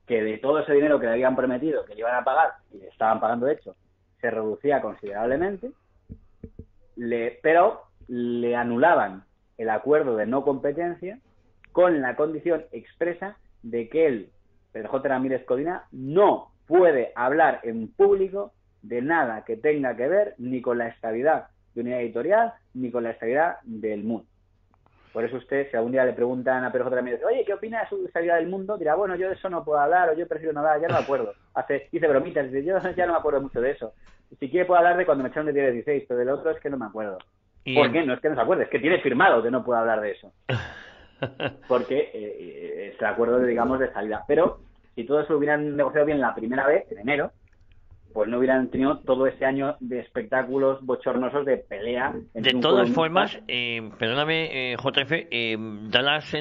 que de todo ese dinero que le habían prometido que le iban a pagar, y le estaban pagando de hecho, se reducía considerablemente, pero le anulaban el acuerdo de no competencia con la condición expresa de que él, Pedro J. Ramírez Codina, no puede hablar en público de nada que tenga que ver ni con la estabilidad de Unidad Editorial ni con la estabilidad del mundo. Por eso usted, si algún día le preguntan a Pedro J. Ramírez, oye, ¿qué opina de su estabilidad del mundo? Dirá, bueno, yo de eso no puedo hablar, o yo prefiero no hablar, ya no me acuerdo. Dice bromitas, dice, yo ya no me acuerdo mucho de eso. Si quiere puedo hablar de cuando me echaron de 16, pero del otro es que no me acuerdo. ¿Por qué? No es que no se acuerde, es que tiene firmado que no puedo hablar de eso. Porque es el acuerdo, digamos, de salida. Pero si todo eso lo hubieran negociado bien la primera vez, en enero, pues no hubieran tenido todo ese año de espectáculos bochornosos de pelea. De todas formas, perdóname, JF, Dallas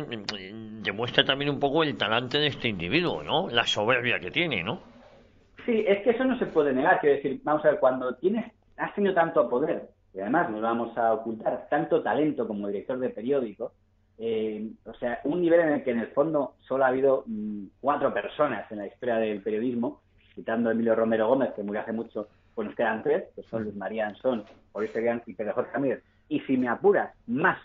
demuestra también un poco el talante de este individuo, ¿no? La soberbia que tiene, ¿no? Sí, es que eso no se puede negar. Quiero decir, vamos a ver, cuando has tenido tanto poder, y además nos vamos a ocultar, tanto talento como director de periódico, o sea, un nivel en el que en el fondo solo ha habido 4 personas en la historia del periodismo, quitando a Emilio Romero Gómez, que murió hace mucho, pues nos quedan 3, que son Luis María Ansón, Boris Cebrián y Pedro Jorge Ramírez. Y si me apuras, más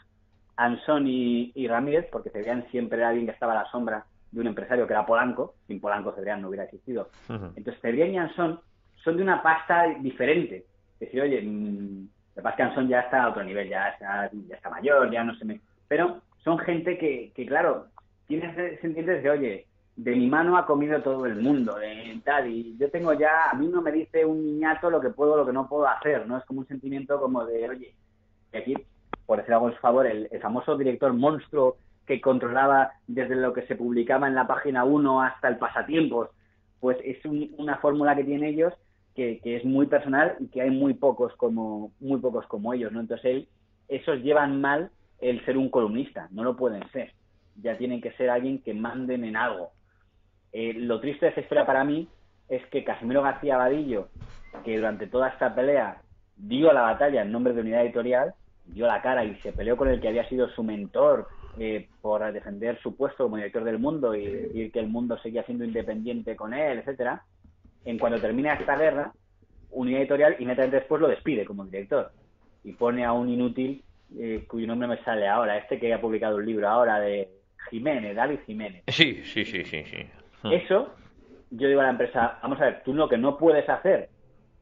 Ansón y Ramírez, porque Cebrián siempre era alguien que estaba a la sombra de un empresario que era Polanco. Sin Polanco Cebrián no hubiera existido. Entonces Cebrián y Ansón son de una pasta diferente. Es decir, oye, lo que pasa es que Ansón ya está a otro nivel, ya está mayor, ya no se me... Pero son gente que claro, tienes sentimientos de, oye, de mi mano ha comido todo el mundo, tal, y yo tengo ya, a mí no me dice un niñato lo que puedo, lo que no puedo hacer, ¿no? Es como un sentimiento como de, oye, y aquí, por decir algo en su favor, el famoso director monstruo que controlaba desde lo que se publicaba en la página 1 hasta el pasatiempos, pues es una fórmula que tienen ellos que es muy personal y que hay muy pocos como ellos, ¿no? Entonces esos llevan mal el ser un columnista, no lo pueden ser, ya tienen que ser alguien que manden en algo. Lo triste de esta historia para mí es que Casimiro García Vadillo, que durante toda esta pelea dio la batalla en nombre de Unidad Editorial, dio la cara y se peleó con el que había sido su mentor por defender su puesto como director del Mundo y decir que el Mundo seguía siendo independiente con él, etcétera, en cuando termina esta guerra, Unidad Editorial inmediatamente después lo despide como director y pone a un inútil cuyo nombre me sale ahora, que ha publicado un libro ahora de Jiménez, David Jiménez. Sí. Eso, yo digo a la empresa, vamos a ver, tú lo que no puedes hacer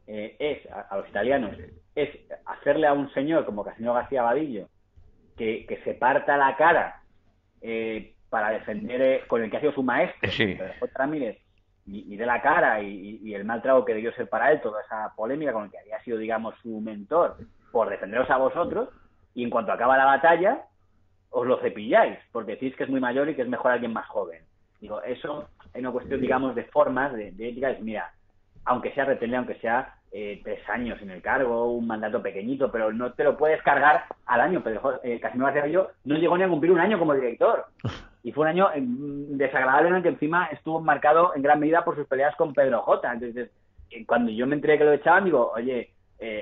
es, a los italianos, es hacerle a un señor como Casimiro García Vadillo que se parta la cara para defender con el que ha sido su maestro, J. Ramírez, y de la cara y el mal trago que debió ser para él, toda esa polémica con el que había sido, digamos, su mentor, por defenderos a vosotros, y en cuanto acaba la batalla, os lo cepilláis, porque decís que es muy mayor y que es mejor alguien más joven. Digo, eso hay una cuestión, digamos, de formas, de ética, es, mira, aunque sea retener, aunque sea 3 años en el cargo, un mandato pequeñito, pero no te lo puedes cargar al año. Pero Casimiro García Vadillo no llegó ni a cumplir un año como director. Y fue un año desagradable en el que encima estuvo marcado en gran medida por sus peleas con Pedro J. Entonces, cuando yo me enteré que lo echaban, digo, oye,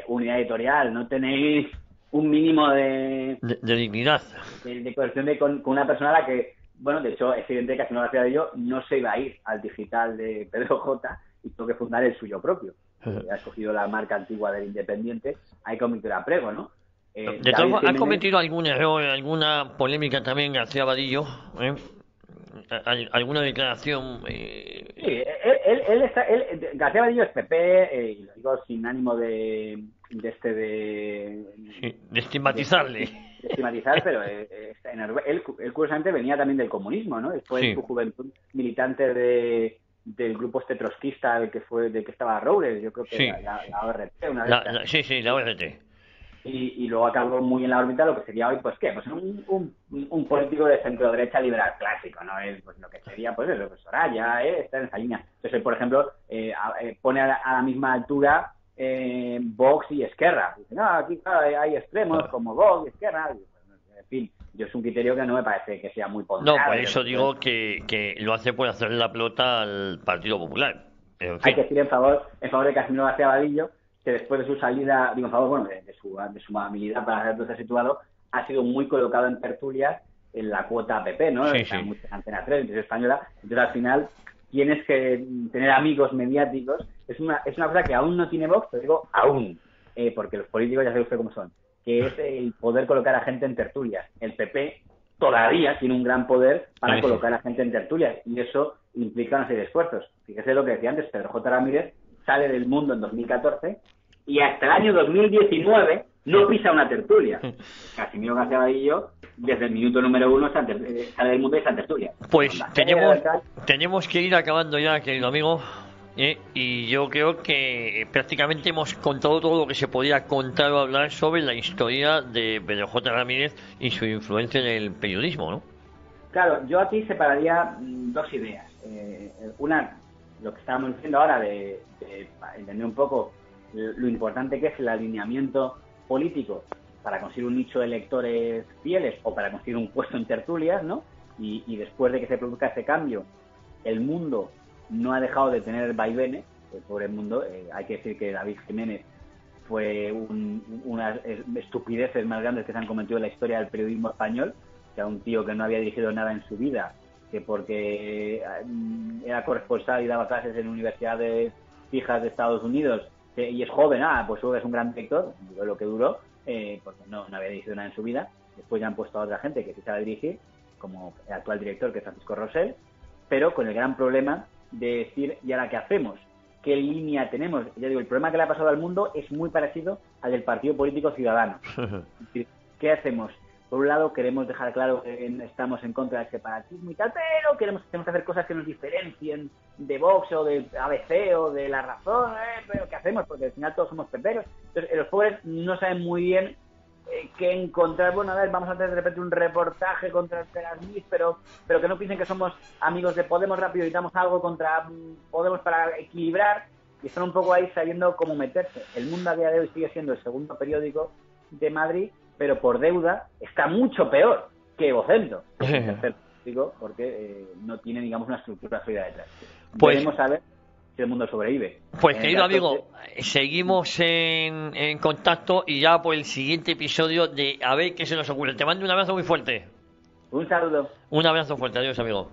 Unidad Editorial, ¿no tenéis un mínimo de dignidad? De coerción con una persona a la que, bueno, de hecho, es evidente que Casimiro García Vadillo no se iba a ir al digital de Pedro J. y tuvo que fundar el suyo propio. Ha escogido la marca antigua del Independiente, hay cometido a prego, ¿no? De todas formas, ¿ha cometido algún error, alguna polémica también García Vadillo? ¿Alguna declaración? Sí, García Vadillo es PP, y lo digo sin ánimo de estigmatizarle. De estigmatizar, pero él curiosamente venía también del comunismo, ¿no? Él fue en su juventud militante del grupo trotskista del que estaba Roures, yo creo que la ORT, una vez. La ORT. Y luego acabó muy en la órbita lo que sería hoy, pues, ¿qué? Pues un político de centro-derecha liberal clásico, ¿no? Es pues, lo que sería, pues, eso, pues, Soraya, está en esa línea. Entonces, por ejemplo, pone a la misma altura Vox y Esquerra. Dice, no, aquí claro, hay extremos como Vox y Esquerra. En fin, yo es un criterio que no me parece que sea muy ponderado. No, por eso digo que lo hace por hacerle la pelota al Partido Popular. En fin. Hay que decir en favor de Casimiro García Vadillo, que después de su salida, digo en favor, bueno, de su amabilidad para ser donde está situado, ha sido muy colocado en tertulias en la cuota APP, ¿no? Está mucho en Antena 3, en española. Entonces, al final, tienes que tener amigos mediáticos. Es una cosa que aún no tiene Vox, pero digo aún, porque los políticos ya sabe usted cómo son, que es el poder colocar a gente en tertulias. El PP todavía tiene un gran poder para colocar a gente en tertulias, y eso implica una serie de esfuerzos. Fíjese lo que decía antes, Pedro J. Ramírez sale del Mundo en 2014 y hasta el año 2019 no pisa una tertulia. Casimiro García Vadillo, desde el minuto número 1, sale del Mundo y está en tertulia. Pues tenemos que ir acabando ya, querido amigo. Y yo creo que prácticamente hemos contado todo lo que se podía contar o hablar sobre la historia de Pedro J. Ramírez y su influencia en el periodismo, ¿no? Claro, yo aquí separaría 2 ideas. Una, lo que estábamos diciendo ahora de entender un poco lo importante que es el alineamiento político para conseguir un nicho de electores fieles o para conseguir un puesto en tertulias, ¿no? Y después de que se produzca ese cambio, el Mundo no ha dejado de tener vaivenes, el pobre Mundo. Hay que decir que David Jiménez fue unas estupideces más grandes que se han cometido en la historia del periodismo español. O sea, un tío que no había dirigido nada en su vida, que porque era corresponsal y daba clases en universidades fijas de Estados Unidos, y es joven, pues es un gran director, duró lo que duró, porque no había dirigido nada en su vida. Después ya han puesto a otra gente que sí sabe dirigir, como el actual director, que es Francisco Rosell, pero con el gran problema de decir, ¿y ahora qué hacemos? ¿Qué línea tenemos? Ya digo, el problema que le ha pasado al Mundo es muy parecido al del partido político Ciudadanos. Es decir, ¿qué hacemos? Por un lado, queremos dejar claro que estamos en contra del separatismo y tal, pero tenemos que hacer cosas que nos diferencien de Vox o de ABC o de La Razón, pero ¿qué hacemos? Porque al final todos somos peperos. Entonces, los pobres no saben muy bien qué encontrar. Bueno, a ver, vamos a hacer de repente un reportaje contra el Erasmus, pero que no piensen que somos amigos de Podemos, rápido editamos algo contra Podemos para equilibrar, y están un poco ahí sabiendo cómo meterse. El Mundo a día de hoy sigue siendo el segundo periódico de Madrid, pero por deuda está mucho peor que Vocento, porque no tiene, digamos, una estructura sólida detrás. Veremos a ver si el Mundo sobrevive. Pues, querido amigo, seguimos en contacto y ya por el siguiente episodio de a ver qué se nos ocurre. Te mando un abrazo muy fuerte. Un saludo. Un abrazo fuerte. Adiós, amigo.